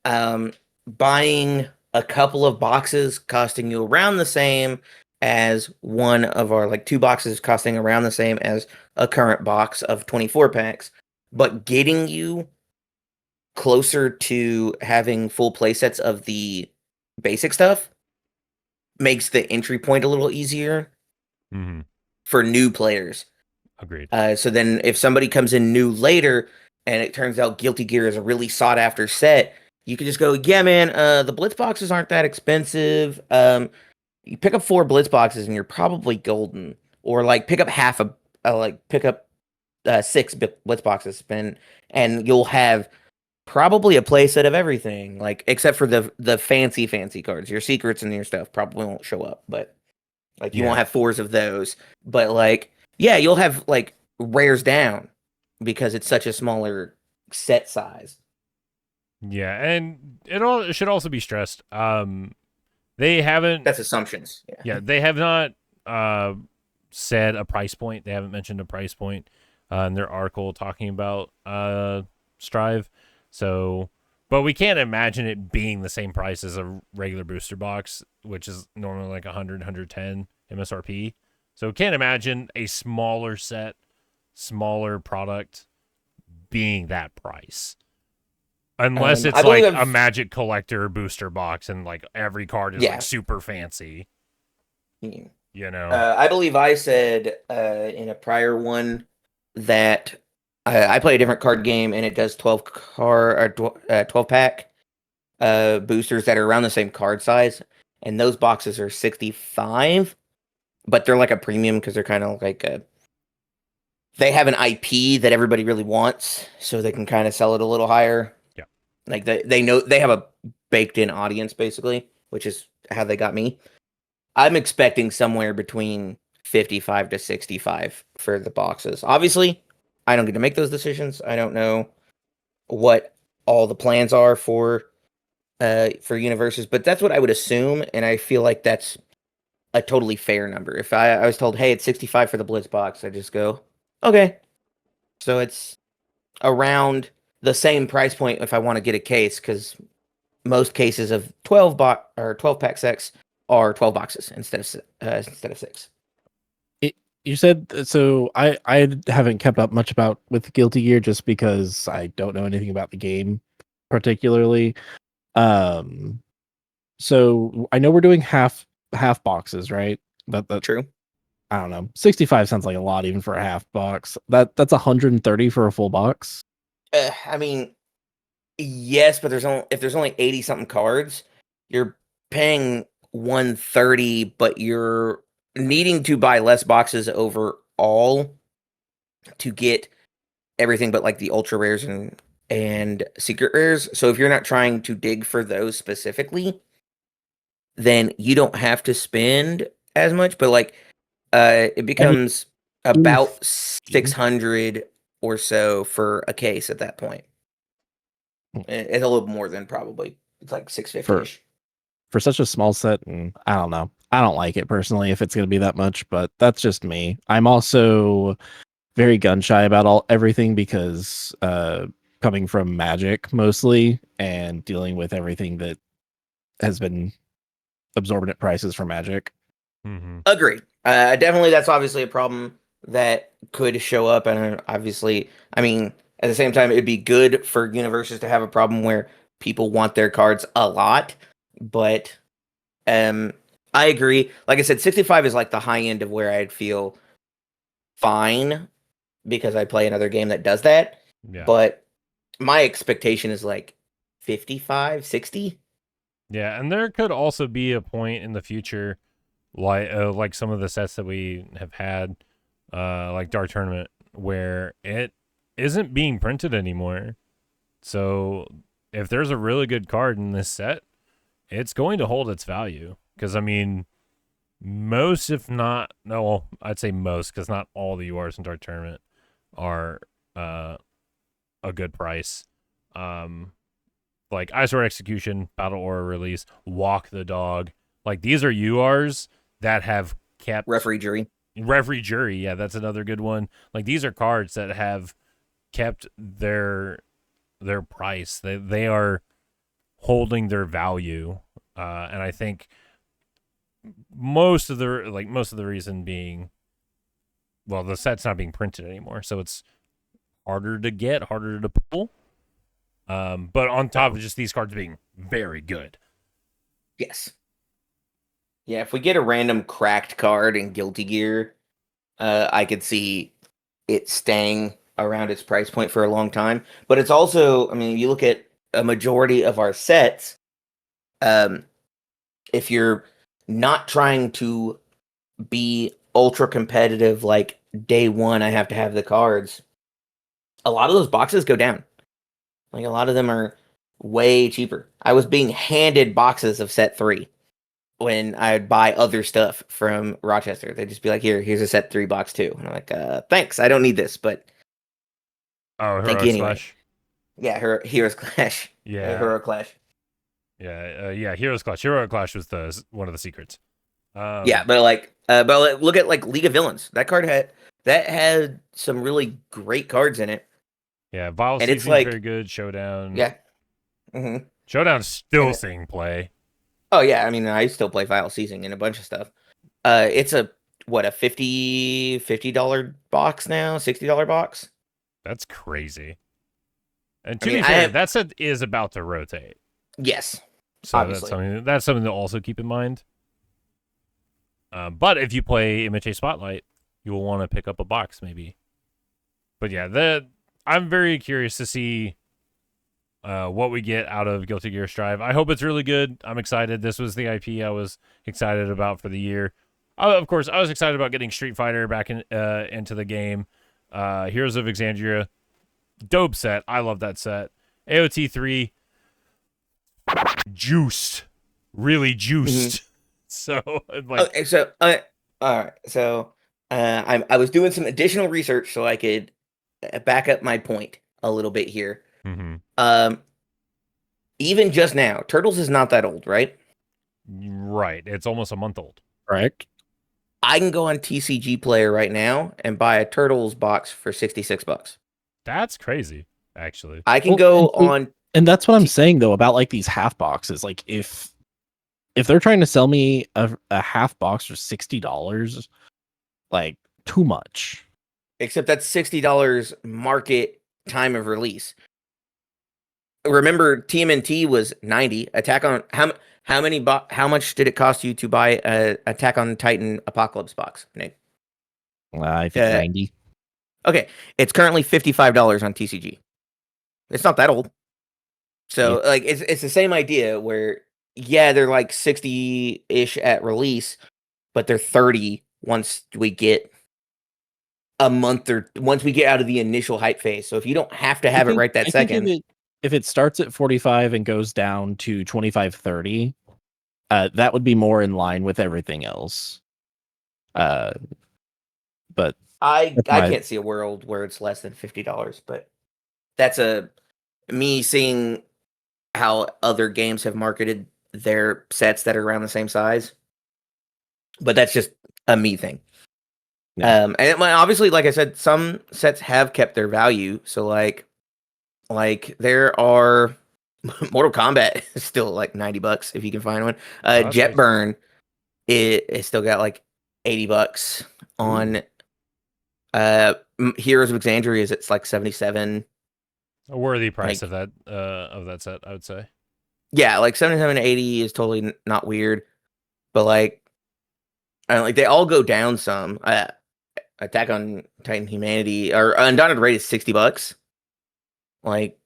buying a couple of boxes costing you around the same as one of our, like 2 boxes costing around the same as a current box of 24 packs, but getting you closer to having full play sets of the basic stuff makes the entry point a little easier for new players. Agreed. So then if somebody comes in new later and it turns out Guilty Gear is a really sought after set, you can just go, yeah, man, the Blitz boxes aren't that expensive. You pick up 4 Blitz boxes and you're probably golden. Or like pick up pick up 6 Blitz boxes and you'll have probably a play set of everything, like except for the fancy cards. Your secrets and your stuff probably won't show up, but like you won't have 4s of those. But like, yeah, you'll have like rares down because it's such a smaller set size. Yeah, and it should also be stressed. They haven't. That's assumptions. Yeah, they have not said a price point. They haven't mentioned a price point in their article talking about Strive. So, but we can't imagine it being the same price as a regular booster box, which is normally like 100, 110 MSRP. So can't imagine a smaller set, smaller product being that price. Unless it's like a Magic Collector booster box and like every card is like super fancy. I believe I said in a prior one that I play a different card game and it does 12 pack boosters that are around the same card size, and those boxes are 65, but they're like a premium because they're kind of like they have an IP that everybody really wants, so they can kind of sell it a little higher. Yeah, like they know they have a baked in audience basically, which is how they got me. I'm expecting somewhere between 55 to 65 for the boxes. Obviously, I don't get to make those decisions. I don't know what all the plans are for Universes, but that's what I would assume, and I feel like that's a totally fair number. If I was told, hey, it's 65 for the Blitz box, I just go, okay. So it's around the same price point if I want to get a case, because most cases of 12 pack sets are 12 boxes instead of 6. You said so. I haven't kept up much with Guilty Gear just because I don't know anything about the game particularly. So I know we're doing half boxes, right? That True. I don't know. 65 sounds like a lot even for a half box. That's 130 for a full box. I mean, yes, but if there's only 80 something cards, you're paying 130, but you're needing to buy less boxes overall to get everything but like the ultra rares and secret rares. So if you're not trying to dig for those specifically, then you don't have to spend as much. But like, it becomes about 600 or so for a case at that point. It's a little more than probably. It's like 650-ish. For such a small set, and I don't know. I don't like it personally if it's going to be that much, but that's just me. I'm also very gun shy about everything because coming from Magic mostly and dealing with everything that has been absorbent prices for Magic. Mm-hmm. Agree. Definitely, that's obviously a problem that could show up, and obviously, I mean, at the same time, it'd be good for Universes to have a problem where people want their cards a lot, but I agree. Like I said, 65 is like the high end of where I'd feel fine because I play another game that does that. Yeah. But my expectation is like 55, 60. Yeah, and there could also be a point in the future, like some of the sets that we have had, like Dark Tournament, where it isn't being printed anymore. So if there's a really good card in this set, it's going to hold its value. Because I mean, most, if not, no, well, I'd say most, because not all the URs in Dark Tournament are a good price. Like Ice Sword Execution, Battle Aura Release, Walk the Dog. Like these are URs that have kept Referee Jury. Referee Jury, yeah, that's another good one. Like these are cards that have kept their price. They are holding their value. And I think most of the reason being, well, the set's not being printed anymore, so it's harder to get, harder to pull. But on top of just these cards being very good. Yes. Yeah, if we get a random cracked card in Guilty Gear, I could see it staying around its price point for a long time. But it's also, I mean, you look at a majority of our sets, if you're not trying to be ultra competitive, like day one, I have to have the cards, a lot of those boxes go down. Like a lot of them are way cheaper. I was being handed boxes of set 3 when I'd buy other stuff from Rochester. They'd just be like, here's a set 3 box too. And I'm like, thanks, I don't need this, but thank you anyway. Clash. Yeah, Heroes Clash. Yeah. Hero Clash. Yeah, Heroes Clash. Hero Clash was one of the secrets. Yeah, but look at like League of Villains. That card had some really great cards in it. Yeah, Vile and it's Season like very good. Showdown. Yeah. Mm-hmm. Showdown's still seeing play. Oh yeah, I mean I still play Vile Season and a bunch of stuff. It's a $50 box now, $60 box. That's crazy. And to be fair, that set is about to rotate. Yes, so obviously. that's something to also keep in mind. But if you play MHA Spotlight, you will want to pick up a box maybe. But yeah, I'm very curious to see what we get out of Guilty Gear Strive. I hope it's really good. I'm excited. This was the IP I was excited about for the year. Of course, I was excited about getting Street Fighter back into the game. Heroes of Exandria, dope set. I love that set. AOT 3, juiced, really juiced. Mm-hmm. So, all right. So, I was doing some additional research so I could back up my point a little bit here. Mm-hmm. Even just now, Turtles is not that old, right? Right. It's almost a month old. Correct. I can go on TCG Player right now and buy a Turtles box for $66. That's crazy, actually. I can go on, and that's what I'm saying though about like these half boxes. Like if they're trying to sell me a half box for $60, like too much. Except that's $60 market time of release. Remember, TMNT was $90. Attack on how much did it cost you to buy a Attack on Titan Apocalypse box, Nate? I think 90. Okay, it's currently $55 on TCG. It's not that old. So like it's the same idea where they're like 60-ish at release, but they're 30 once we get a month or once we get out of the initial hype phase. So if you don't have to have it right that second, if it starts at 45 and goes down to 25-30, that would be more in line with everything else. But I can't see a world where it's less than $50. But that's me seeing how other games have marketed their sets that are around the same size. But that's just a me thing. Yeah. And obviously, like I said, some sets have kept their value. So like there are Mortal Kombat is still like $90 if you can find one. Jetburn it still got like $80 on. Heroes of Exandria is it's like 77. A worthy price of that set, I would say. Yeah, like 77 to 80 is totally not weird, but like they all go down some. Attack on Titan Humanity or Undaunted Raid is $60. Like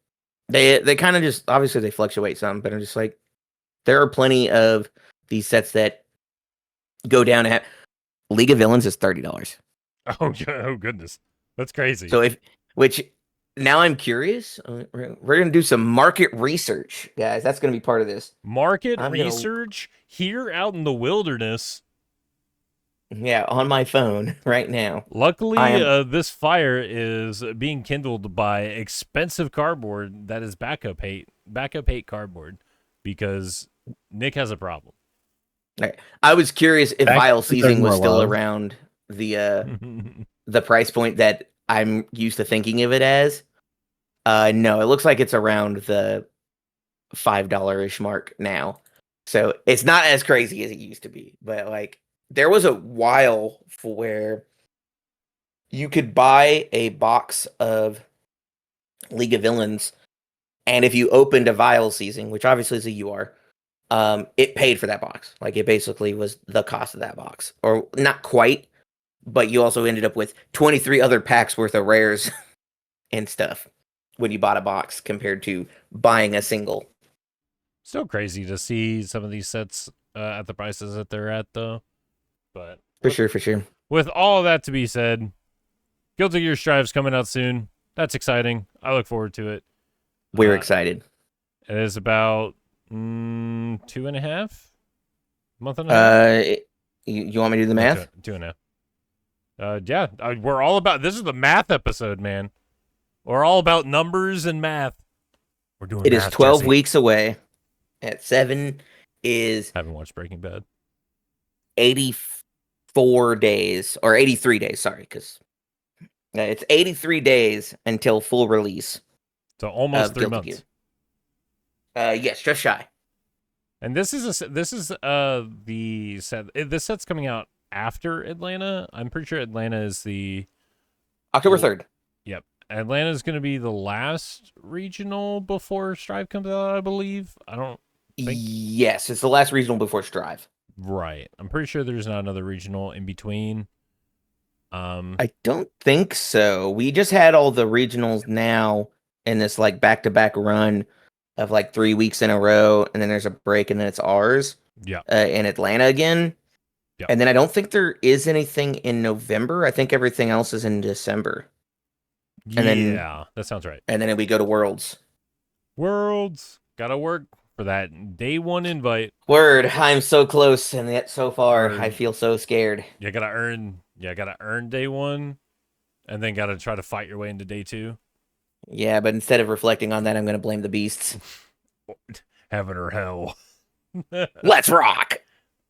they kind of just obviously they fluctuate some, but I'm just like there are plenty of these sets that go down at League of Villains is $30. Oh goodness, that's crazy. So now I'm curious. We're gonna do some market research, guys. That's gonna be part of this market research here out in the wilderness. Yeah, on my phone right now. Luckily, this fire is being kindled by expensive cardboard that is backup hate cardboard because Nick has a problem. Right. I was curious if vial seizing was still around the price point that I'm used to thinking of it as. No, it looks like it's around the $5-ish mark now. So it's not as crazy as it used to be, but like there was a while where you could buy a box of League of Villains, and if you opened a vial seizing, which obviously is a UR, it paid for that box. Like it basically was the cost of that box, or not quite, but you also ended up with 23 other packs worth of rares and stuff when you bought a box compared to buying a single. Still crazy to see some of these sets at the prices that they're at, though. But for sure. With all that to be said, Guilty Gear Strive's coming out soon. That's exciting. I look forward to it. We're excited. It is about 2.5 month and a half. You want me to do the math? 2.5. Yeah, we're all about. This is the math episode, man. We're all about numbers and math. We're doing. It is 12 weeks away. At 7 is. I haven't watched Breaking Bad. 84 days or 83 days. Sorry, because it's 83 days until full release. So almost 3 months. Yes, just shy. And this is the set. This set's coming out after Atlanta. I'm pretty sure Atlanta is the October 3rd. Yep, Atlanta is going to be the last regional before Strive comes out. I believe. I don't think. Yes, it's the last regional before Strive. Right. I'm pretty sure there's not another regional in between. I don't think so. We just had all the regionals now in this like back-to-back run of like 3 weeks in a row, and then there's a break, and then it's ours. Yeah. In Atlanta again. Yeah. And then I don't think there is anything in November. I think everything else is in December. And then that sounds right. And then we go to Worlds. Gotta work for that day one invite. Word. I'm so close, and yet so far I feel so scared. You gotta earn day one, and then gotta try to fight your way into day two. Yeah, but instead of reflecting on that, I'm gonna blame the beasts. Heaven or hell. Let's rock.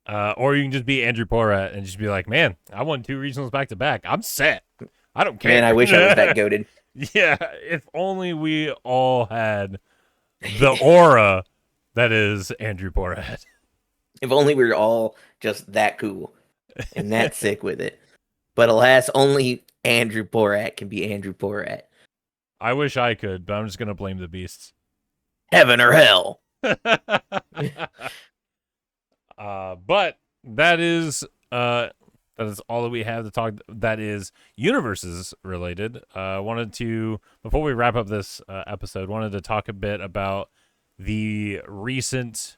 Or you can just be Andrew Porat and just be like, man, I won 2 regionals back to back. I'm set. I don't care. Man, I wish I was that goated. Yeah, if only we all had the aura that is Andrew Porat. If only we were all just that cool and that sick with it. But alas, only Andrew Porat can be Andrew Porat. I wish I could, but I'm just gonna blame the beasts. Heaven or hell. But that is all that we have to talk. That is Universes related. Wanted to, before we wrap up this episode, wanted to talk a bit about the recent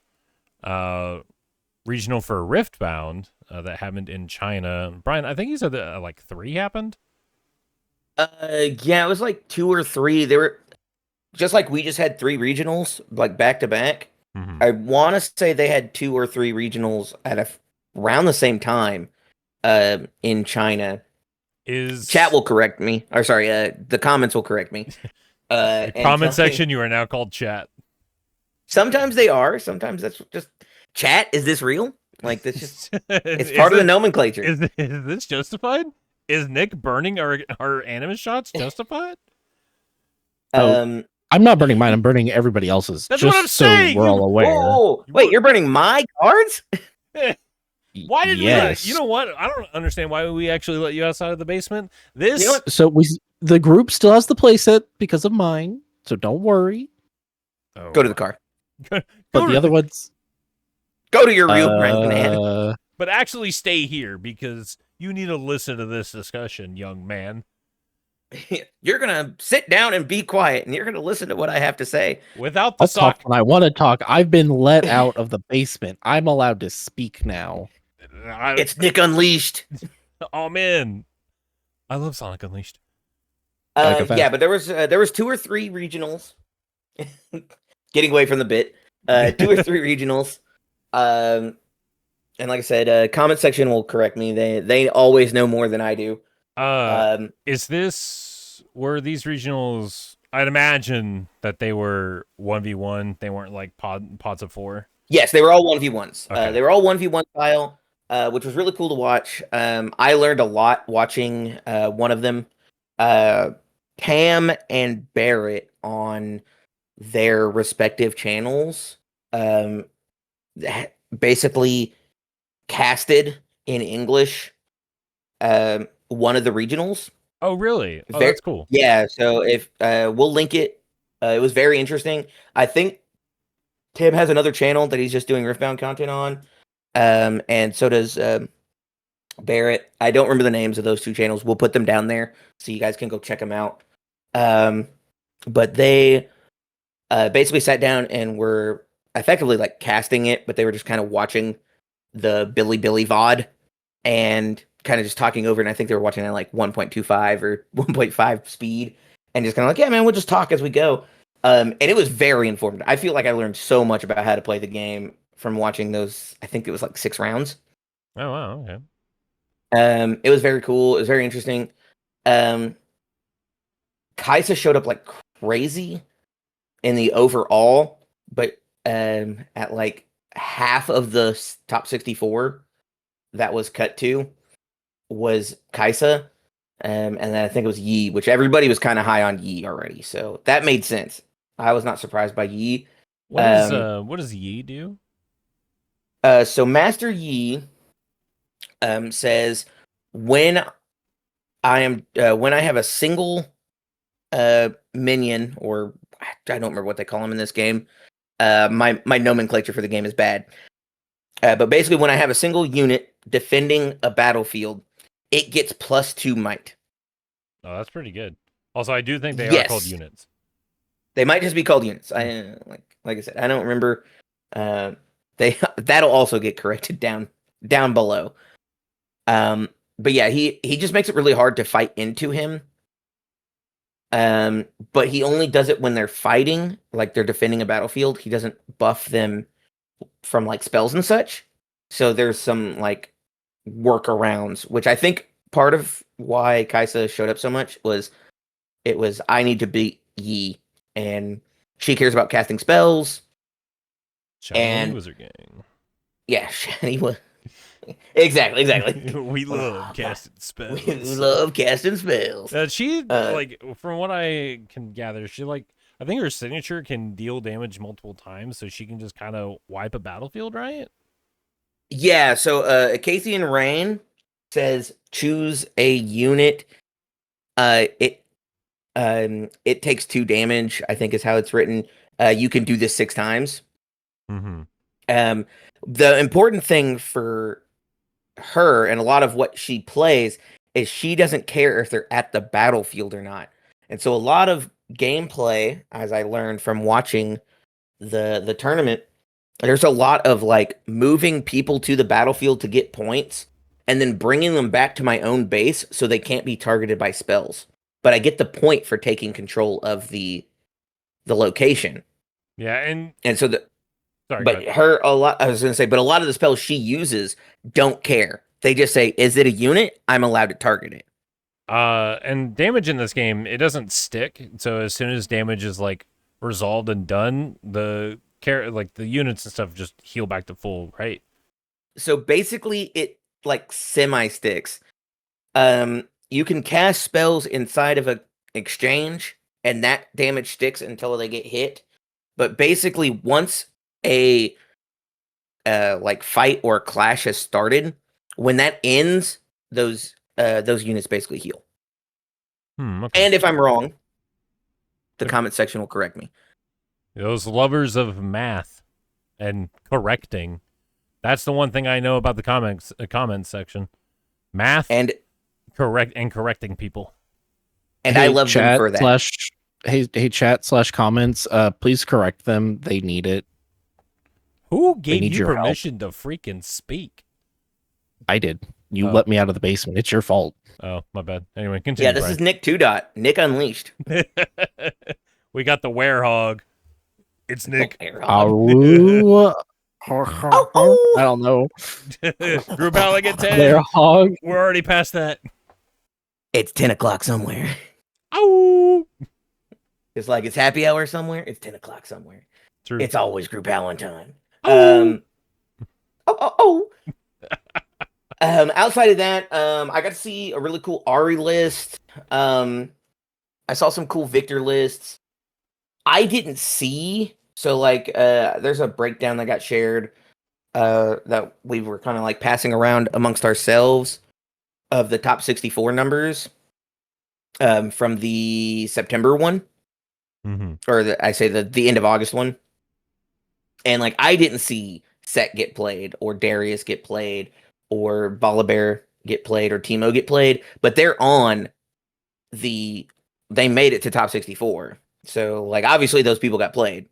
regional for Riftbound that happened in China. Brian, I think you said that like 3 happened. Yeah, it was like 2 or 3. They were just like we just had 3 regionals like back to back. Mhm. I want to say they had 2 or 3 regionals at around the same time in China. Chat Is will correct me. Or sorry, the comments will correct me. the And comment tell me, section, you are now called chat. sometimes they are, sometimes that's just chat. Is this real? Like this just it's Is part of the it- nomenclature. Is this justified? Is Nick burning our anime shots justified? Oh, Um I'm not burning mine. I'm burning everybody else's. That's just what I'm so saying! we're all aware. Oh, You wait, were- you're burning my cards? Why did yes. we? You know what? I don't understand why we actually let you outside of the basement. This. You know what? So the group still has the playset because of mine. So don't worry. Oh, Go to the car. But Go the to other ones, Go to your real man. but actually stay here because you need to listen to this discussion, young man. You're gonna sit down and be quiet, and you're gonna listen to what I have to say. Without the I'll sock. talk when I want to talk. I've been let out of the basement. I'm allowed to speak now. It's Nick Unleashed. Oh man, I love Sonic Unleashed. Gotta go Yeah, fast. but there was 2 or 3 regionals. Getting away from the bit. 2 or 3 regionals. And like I said, comment section will correct me. They always know more than I do. Is this were these regionals? I'd imagine that they were 1v1. They weren't like pods of 4. Yes, they were all 1v1s. Okay. They were all 1v1 style, which was really cool to watch. I learned a lot watching one of them. Tam and Barrett on their respective channels basically casted in English one of the regionals. Oh really? Oh, Very- that's cool. Yeah, so if we'll link it. It was very interesting. I think Tim has another channel that he's just doing Riftbound content on. And so does Barrett. I don't remember the names of those 2 channels. We'll put them down there so you guys can go check them out. But they basically sat down and were effectively like casting it, but they were just kind of watching the Billy VOD and kind of just talking over it. And I think they were watching at like 1.25 or 1.5 speed and just kind of like, yeah, man, we'll just talk as we go. And it was very informative. I feel like I learned so much about how to play the game from watching those. I think it was like 6 rounds. Oh wow. Okay. It was very cool. It was very interesting. Kaisa showed up like crazy in the overall, but at like half of the top 64 that was cut to was Kaisa. And then I think it was Yi, which everybody was kind of high on Yi already. So that made sense. I was not surprised by Yi. What does Yi do? So Master Yi says when I have a single minion, or I don't remember what they call them in this game. My nomenclature for the game is bad. But basically, when I have a single unit defending a battlefield, it gets +2 might. Oh, that's pretty good. Also, I do think they are Yes. called units. They might just be called units. I like I said, I don't remember. That'll also get corrected down below. But yeah, he just makes it really hard to fight into him. But he only does it when they're fighting, like they're defending a battlefield. He doesn't buff them from like spells and such. So there's some like workarounds, which I think part of why Kaisa showed up so much was I need to beat Yi, and she cares about casting spells. Shiny And- Wizard Gang. Yeah, Shani was exactly. We love casting spells. We love casting spells. She like from what I can gather, she like I think her signature can deal damage multiple times, so she can just kind of wipe a battlefield, right? Yeah, so Acathian Rain says choose a unit. It takes 2 damage, I think is how it's written. You can do this 6 times. Mm-hmm. The important thing for her and a lot of what she plays is she doesn't care if they're at the battlefield or not. And so a lot of gameplay, as I learned from watching the tournament, there's a lot of like moving people to the battlefield to get points and then bringing them back to my own base so they can't be targeted by spells. but I get the point for taking control of the location. Yeah, and And so sorry, go but ahead. a lot, I was going to say, but a lot of the spells she uses don't care. They just say, "Is it a unit? I'm allowed to target it." And damage in this game, it doesn't stick. So as soon as damage is like resolved and done, the units and stuff just heal back to full, right? So basically, it like semi sticks. You can cast spells inside of a exchange, and that damage sticks until they get hit. But basically, once a like fight or clash has started, when that ends, those units basically heal. Okay. And if I'm wrong, the comment section will correct me. Those lovers of math and correcting. That's the one thing I know about the comments section. Math And correcting people. and I love them for that. Hey chat / comments, please correct them. They need it. Who gave need you your permission to freaking speak? I did. You Oh. let me out of the basement. It's your fault. Oh, my bad. Anyway, continue. Yeah, this is Nick 2 Dot. Nick Unleashed. We got the werehog. It's Nick. I don't know. Group Alec at 10. Werehog. We're already past that. It's 10 o'clock somewhere. Oh, It's like it's happy hour somewhere. It's 10 o'clock somewhere. true. It's always Group Valentine. Oh. Outside of that, I got to see a really cool Ari list. I saw some cool Victor lists. I didn't see, so like there's a breakdown that got shared that we were kind of like passing around amongst ourselves of the top 64 numbers from the September one. Or I say the end of August one. And like I didn't see Set get played or Darius get played or Volibear get played or Timo get played, but they're on they made it to top 64. So like obviously those people got played.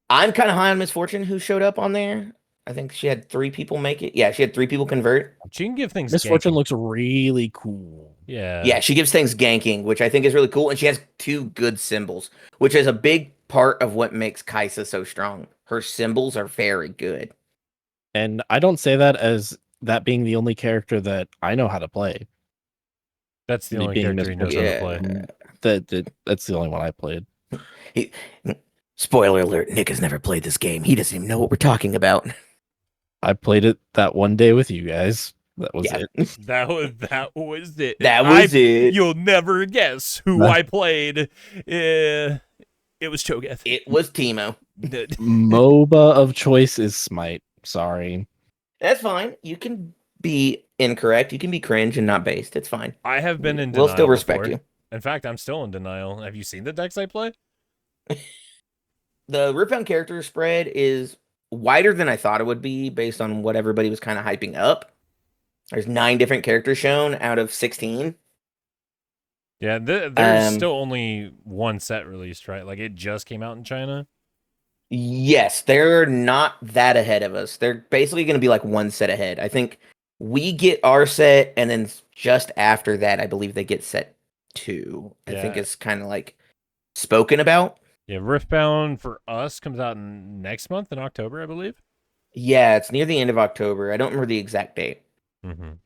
I'm kind of high on Misfortune who showed up on there. I think she had 3 people make it. Yeah, she had 3 people convert. She can give things Misfortune ganking. looks really cool. Yeah. Yeah, she gives things ganking, which I think is really cool. And she has 2 good symbols, which is a big part of what makes Kaisa so strong. Her symbols are very good. And I don't say that as that being the only character that I know how to play. That's the Me only being character he knows how to play. That's the only one I played. Spoiler alert, Nick has never played this game. He doesn't even know what we're talking about. I played it that one day with you guys. That was it. That was it. That was it. You'll never guess who I played. It was Cho'Gath. It was Timo. MOBA of choice is Smite. Sorry. That's fine. You can be incorrect. You can be cringe and not based. It's fine. I have been in denial. We'll still respect before. you. In fact, I'm still in denial. Have you seen the decks I play? The Riftbound character spread is wider than I thought it would be based on what everybody was kind of hyping up. There's 9 different characters shown out of 16. Yeah, there's still only one set released, right? Like it just came out in China. Yes, they're not that ahead of us. They're basically going to be like one set ahead. I think we get our set, and then just after that, I believe they get set 2. I think it's kind of like spoken about. Yeah, Riftbound for us comes out next month in October, I believe. Yeah, it's near the end of October. I don't remember the exact date. I'm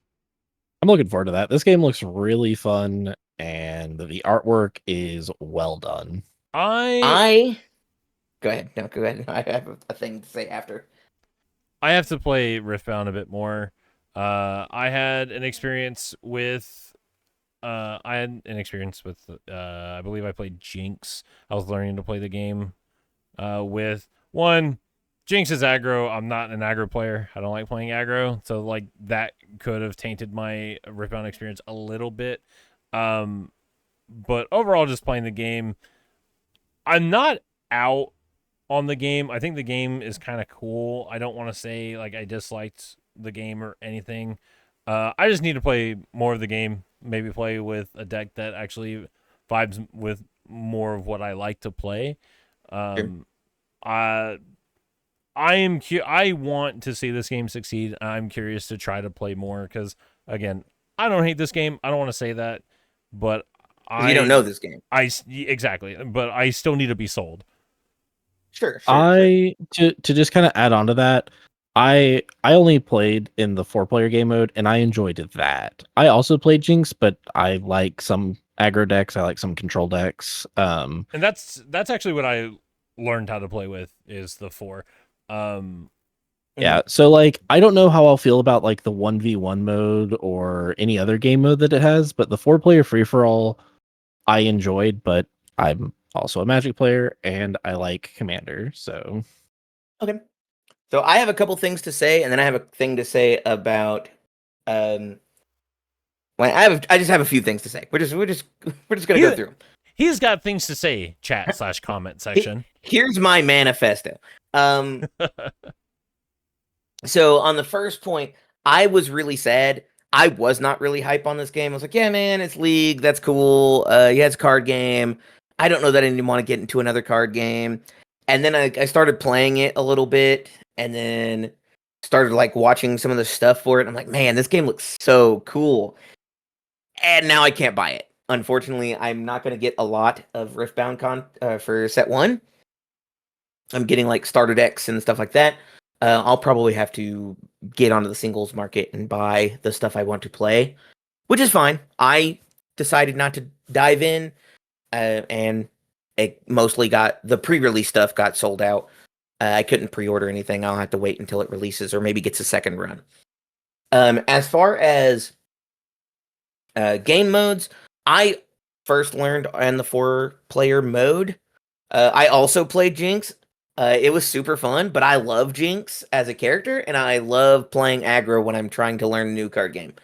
looking forward to that. This game looks really fun, and the artwork is well done. I go ahead. No, go ahead. I have a thing to say after. I have to play Riftbound a bit more. I had an experience with. I believe I played Jinx. I was learning to play the game with one. Jinx is aggro. I'm not an aggro player. I don't like playing aggro. So like that could have tainted my Riftbound experience a little bit. But overall, just playing the game. I'm not out on the game. I think the game is kind of cool. I don't want to say like I disliked the game or anything. I just need to play more of the game. Maybe play with a deck that actually vibes with more of what I like to play. I want to see this game succeed. I'm curious to try to play more because, again, I don't hate this game. I don't want to say that, but You don't know this game. Exactly, but I still need to be sold. Sure. To just kind of add on to that, I only played in the 4-player game mode, and I enjoyed that. I also played Jinx, but I like some aggro decks. I like some control decks. And that's actually what I learned how to play with is the 4. Yeah, so like I don't know how I'll feel about like the 1v1 mode or any other game mode that it has, but the 4-player free for all I enjoyed, but I'm also a Magic player and I like Commander, so Okay. So I have a couple things to say, and then I have a thing to say about well, I just have a few things to say. We're just gonna go through them. He's got things to say, chat/comment section. Here's my manifesto. So on the first point, I was really sad. I was not really hype on this game. I was like, yeah, man, it's League. That's cool. Yeah, it's a card game. I don't know that I didn't want to get into another card game. And then I started playing it a little bit and then started like watching some of the stuff for it. I'm like, man, this game looks so cool. And now I can't buy it. Unfortunately, I'm not going to get a lot of Riftbound for set 1. I'm getting like starter decks and stuff like that. I'll probably have to get onto the singles market and buy the stuff I want to play, which is fine. I decided not to dive in, and it mostly got the pre-release stuff got sold out. I couldn't pre-order anything. I'll have to wait until it releases or maybe gets a second run. As far as game modes, I first learned on the 4-player mode. I also played Jinx. It was super fun, but I love Jinx as a character, and I love playing aggro when I'm trying to learn a new card game.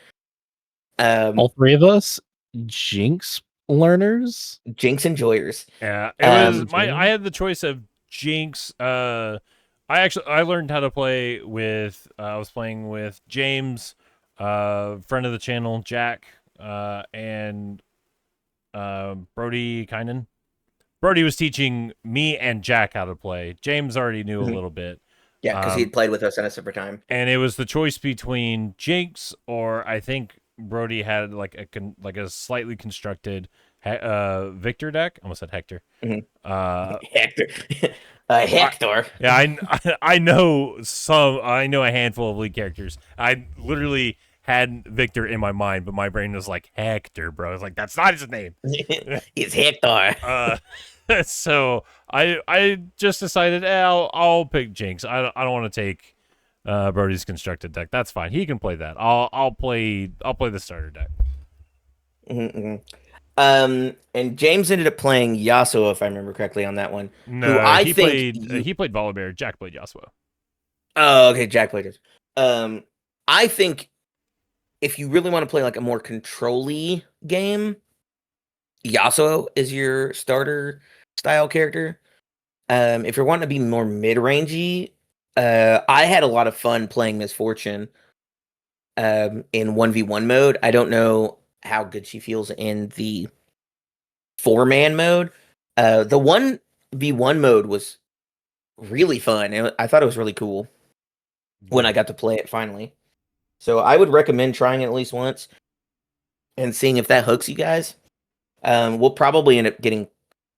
all three of us Jinx learners. Jinx enjoyers. Yeah, it was I had the choice of Jinx. I learned how to play with. I was playing with James, friend of the channel, Jack, and Brody Kynan. Brody was teaching me and Jack how to play. James already knew a little bit. Yeah, because he'd played with us in a separate time. And it was the choice between Jinx or I think Brody had like a slightly constructed Victor deck. I almost said Hector. Hector. Hector. I know a handful of League characters. I literally had Victor in my mind, but my brain was like Hector, bro. I was like, that's not his name. He's Hector. So I just decided I'll pick Jinx. I don't want to take Brody's constructed deck. That's fine. He can play that. I'll play the starter deck. And James ended up playing Yasuo, if I remember correctly, on that one. No, he played Volibear. Jack played Yasuo. Oh, okay. Jack played it. I think if you really want to play like a more control-y game, Yasuo is your starter style character. If you're wanting to be more mid-rangey, I had a lot of fun playing Misfortune in 1v1 mode. I don't know how good she feels in the 4-man mode. The 1v1 mode was really fun. I thought it was really cool when I got to play it finally. So I would recommend trying it at least once and seeing if that hooks you guys. We'll probably end up getting,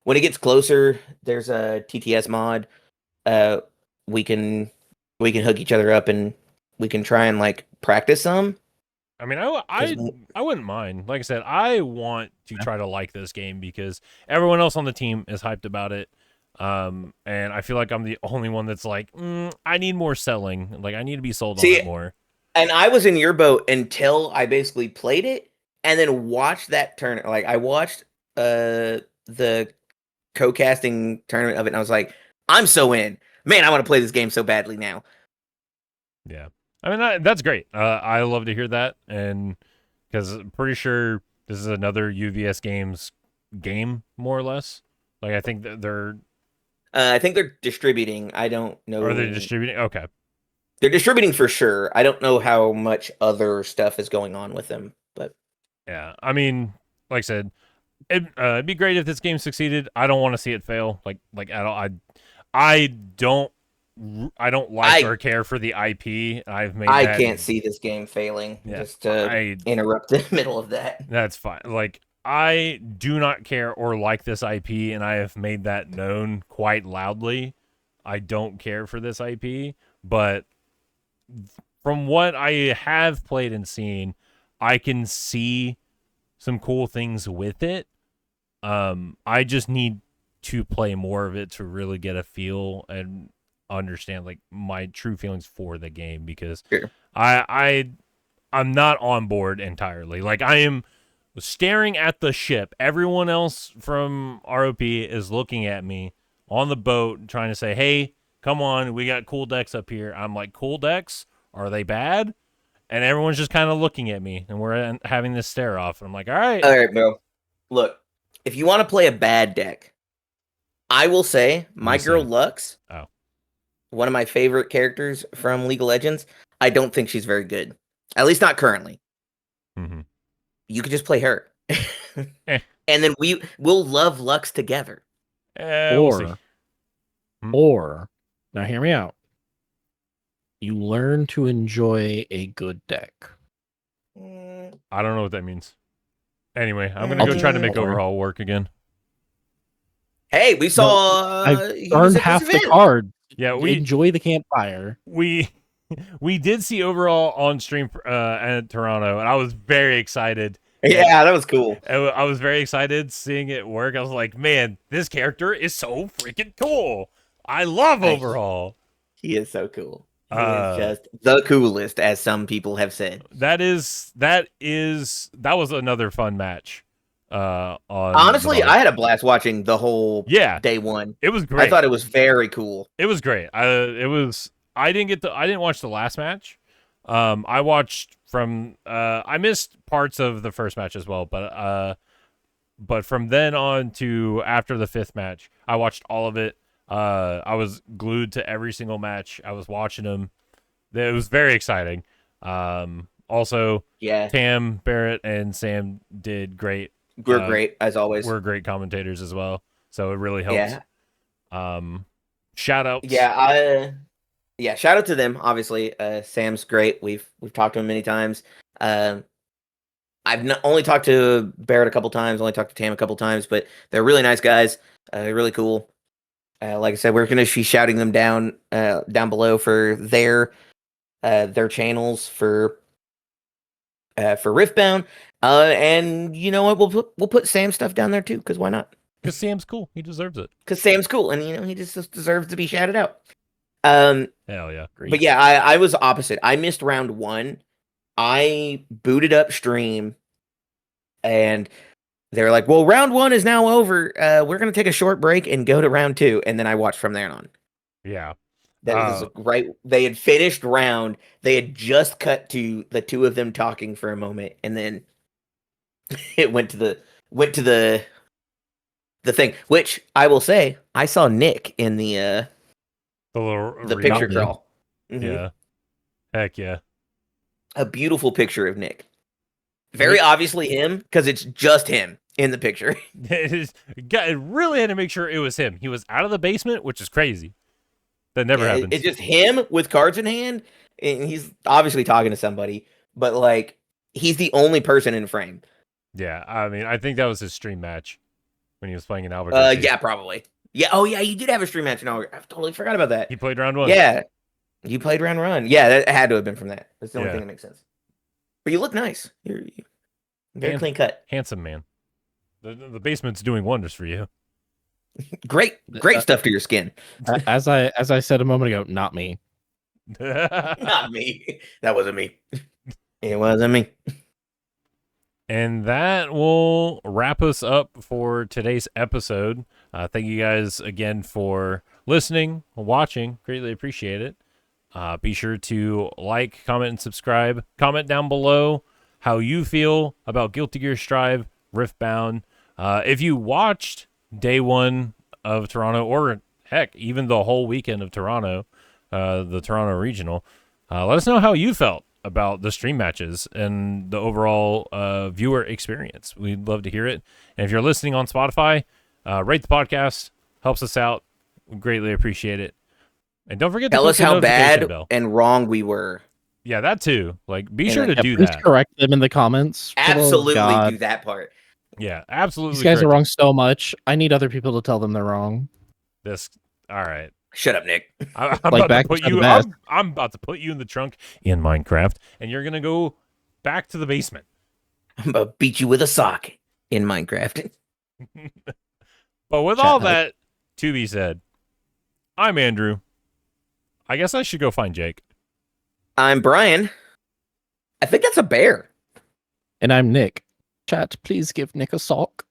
when it gets closer, there's a TTS mod. We can hook each other up and we can try and like practice some. I mean, I wouldn't mind. Like I said, I want to try to like this game because everyone else on the team is hyped about it. And I feel like I'm the only one that's like, I need more selling. Like I need to be sold on it more. And I was in your boat until I basically played it and then watched that tournament. Like I watched the co-casting tournament of it and I was like, I'm so in. Man, I want to play this game so badly now. Yeah. I mean, that's great. I love to hear that. And because I'm pretty sure this is another UVS Games game, more or less. Like, I think they're... I think they're distributing. I don't know. Are they distributing? Okay. They're distributing for sure. I don't know how much other stuff is going on with them, but... Yeah. I mean, like I said, it'd be great if this game succeeded. I don't want to see it fail. Like at all. I don't like or care for the IP. I can't see this game failing. Yeah, just to interrupt the middle of that. That's fine. Like I do not care or like this IP, and I have made that known quite loudly. I don't care for this IP, but from what I have played and seen, I can see some cool things with it. I just need to play more of it to really get a feel and understand like my true feelings for the game, because Sure. I'm not on board entirely. Like, I am staring at the ship. Everyone else from ROP is looking at me on the boat trying to say, hey, come on, we got cool decks up here. I'm like, cool decks? Are they bad? And everyone's just kind of looking at me, and we're having this stare off. And I'm like, all right. All right, bro. Look, if you want to play a bad deck, I will say my me girl see. Lux, Oh. one of my favorite characters from League of Legends, I don't think she's very good. At least not currently. Mm-hmm. You could just play her. Eh. And then we'll love Lux together. We'll see. Or, now hear me out. You learn to enjoy a good deck. I don't know what that means. Anyway, I'm going to go try to make overhaul work again. Hey, we saw... I've earned half the card. Yeah, we enjoy the campfire. We did see overall on stream at Toronto, and I was very excited. Yeah, that was cool. I was very excited seeing it work. I was like, man, this character is so freaking cool. I love overhaul. He is so cool. He is just the coolest, as some people have said. That was another fun match. Honestly, I had a blast watching the whole day one. It was great. I thought it was very cool. It was great. I didn't watch the last match. I watched from I missed parts of the first match as well, but from then on to after the fifth match, I watched all of it. I was glued to every single match. I was watching them. It was very exciting. Also, Tam, Barrett, and Sam did great. We're great, as always. We're great commentators as well, so it really helps. Shout outs. Shout out to them. Obviously, Sam's great. We've talked to him many times. I've only talked to Barrett a couple times. Only talked to Tam a couple times, but they're really nice guys. Really cool. Like I said, we're going to be shouting them down below for their channels for Riftbound. And you know what? We'll put Sam's stuff down there too, because why not? Because Sam's cool. He deserves it. Because Sam's cool, and he just deserves to be shouted out. Hell yeah. Great. But yeah, I was opposite. I missed round one. I booted up stream, and they were like, well, round one is now over. We're going to take a short break and go to round two. And then I watched from there on. Yeah. That was right. They had finished round. They had just cut to the two of them talking for a moment. And then it went to the thing, which I will say, I saw Nick in the picture crawl. Mm-hmm. Yeah. Heck yeah. A beautiful picture of Nick. Very obviously him, because it's just him in the picture. It really had to make sure it was him. He was out of the basement, which is crazy. That never happens. It's just him with cards in hand, and he's obviously talking to somebody, but like he's the only person in frame. Yeah, I mean, I think that was his stream match when he was playing in Albuquerque. Yeah, probably. Yeah, oh yeah, you did have a stream match in Albuquerque. I totally forgot about that. He played round one. Yeah, you played round one. Yeah, that had to have been from that. That's the only thing that makes sense. But you look nice. You're very clean cut. Handsome man. The basement's doing wonders for you. Great stuff to your skin. As I said a moment ago, not me. Not me. That wasn't me. It wasn't me. And that will wrap us up for today's episode. Thank you guys again for listening, watching. Greatly appreciate it. Be sure to like, comment, and subscribe. Comment down below how you feel about Guilty Gear Strive, Riftbound. If you watched day one of Toronto, or heck, even the whole weekend of Toronto, the Toronto Regional, let us know how you felt about the stream matches and the overall viewer experience. We'd love to hear it. And if you're listening on Spotify, rate the podcast. Helps us out. We greatly appreciate it. And don't forget to tell us how bad bell. And wrong we were. Yeah, that too. Like, be sure to do that. Correct them in the comments. Absolutely do that part. Yeah, absolutely. These guys are correct. wrong so much. I need other people to tell them they're wrong. All right. Shut up, Nick. I'm Like, about to back put to the you. best. I'm about to put you in the trunk in Minecraft, and you're gonna go back to the basement. I'm about to beat you with a sock in Minecraft. But with Chat all hype. that to be said, I'm Andrew. I guess I should go find Jake. I'm Brian. I think that's a bear. And I'm Nick. Chat, please give Nick a sock.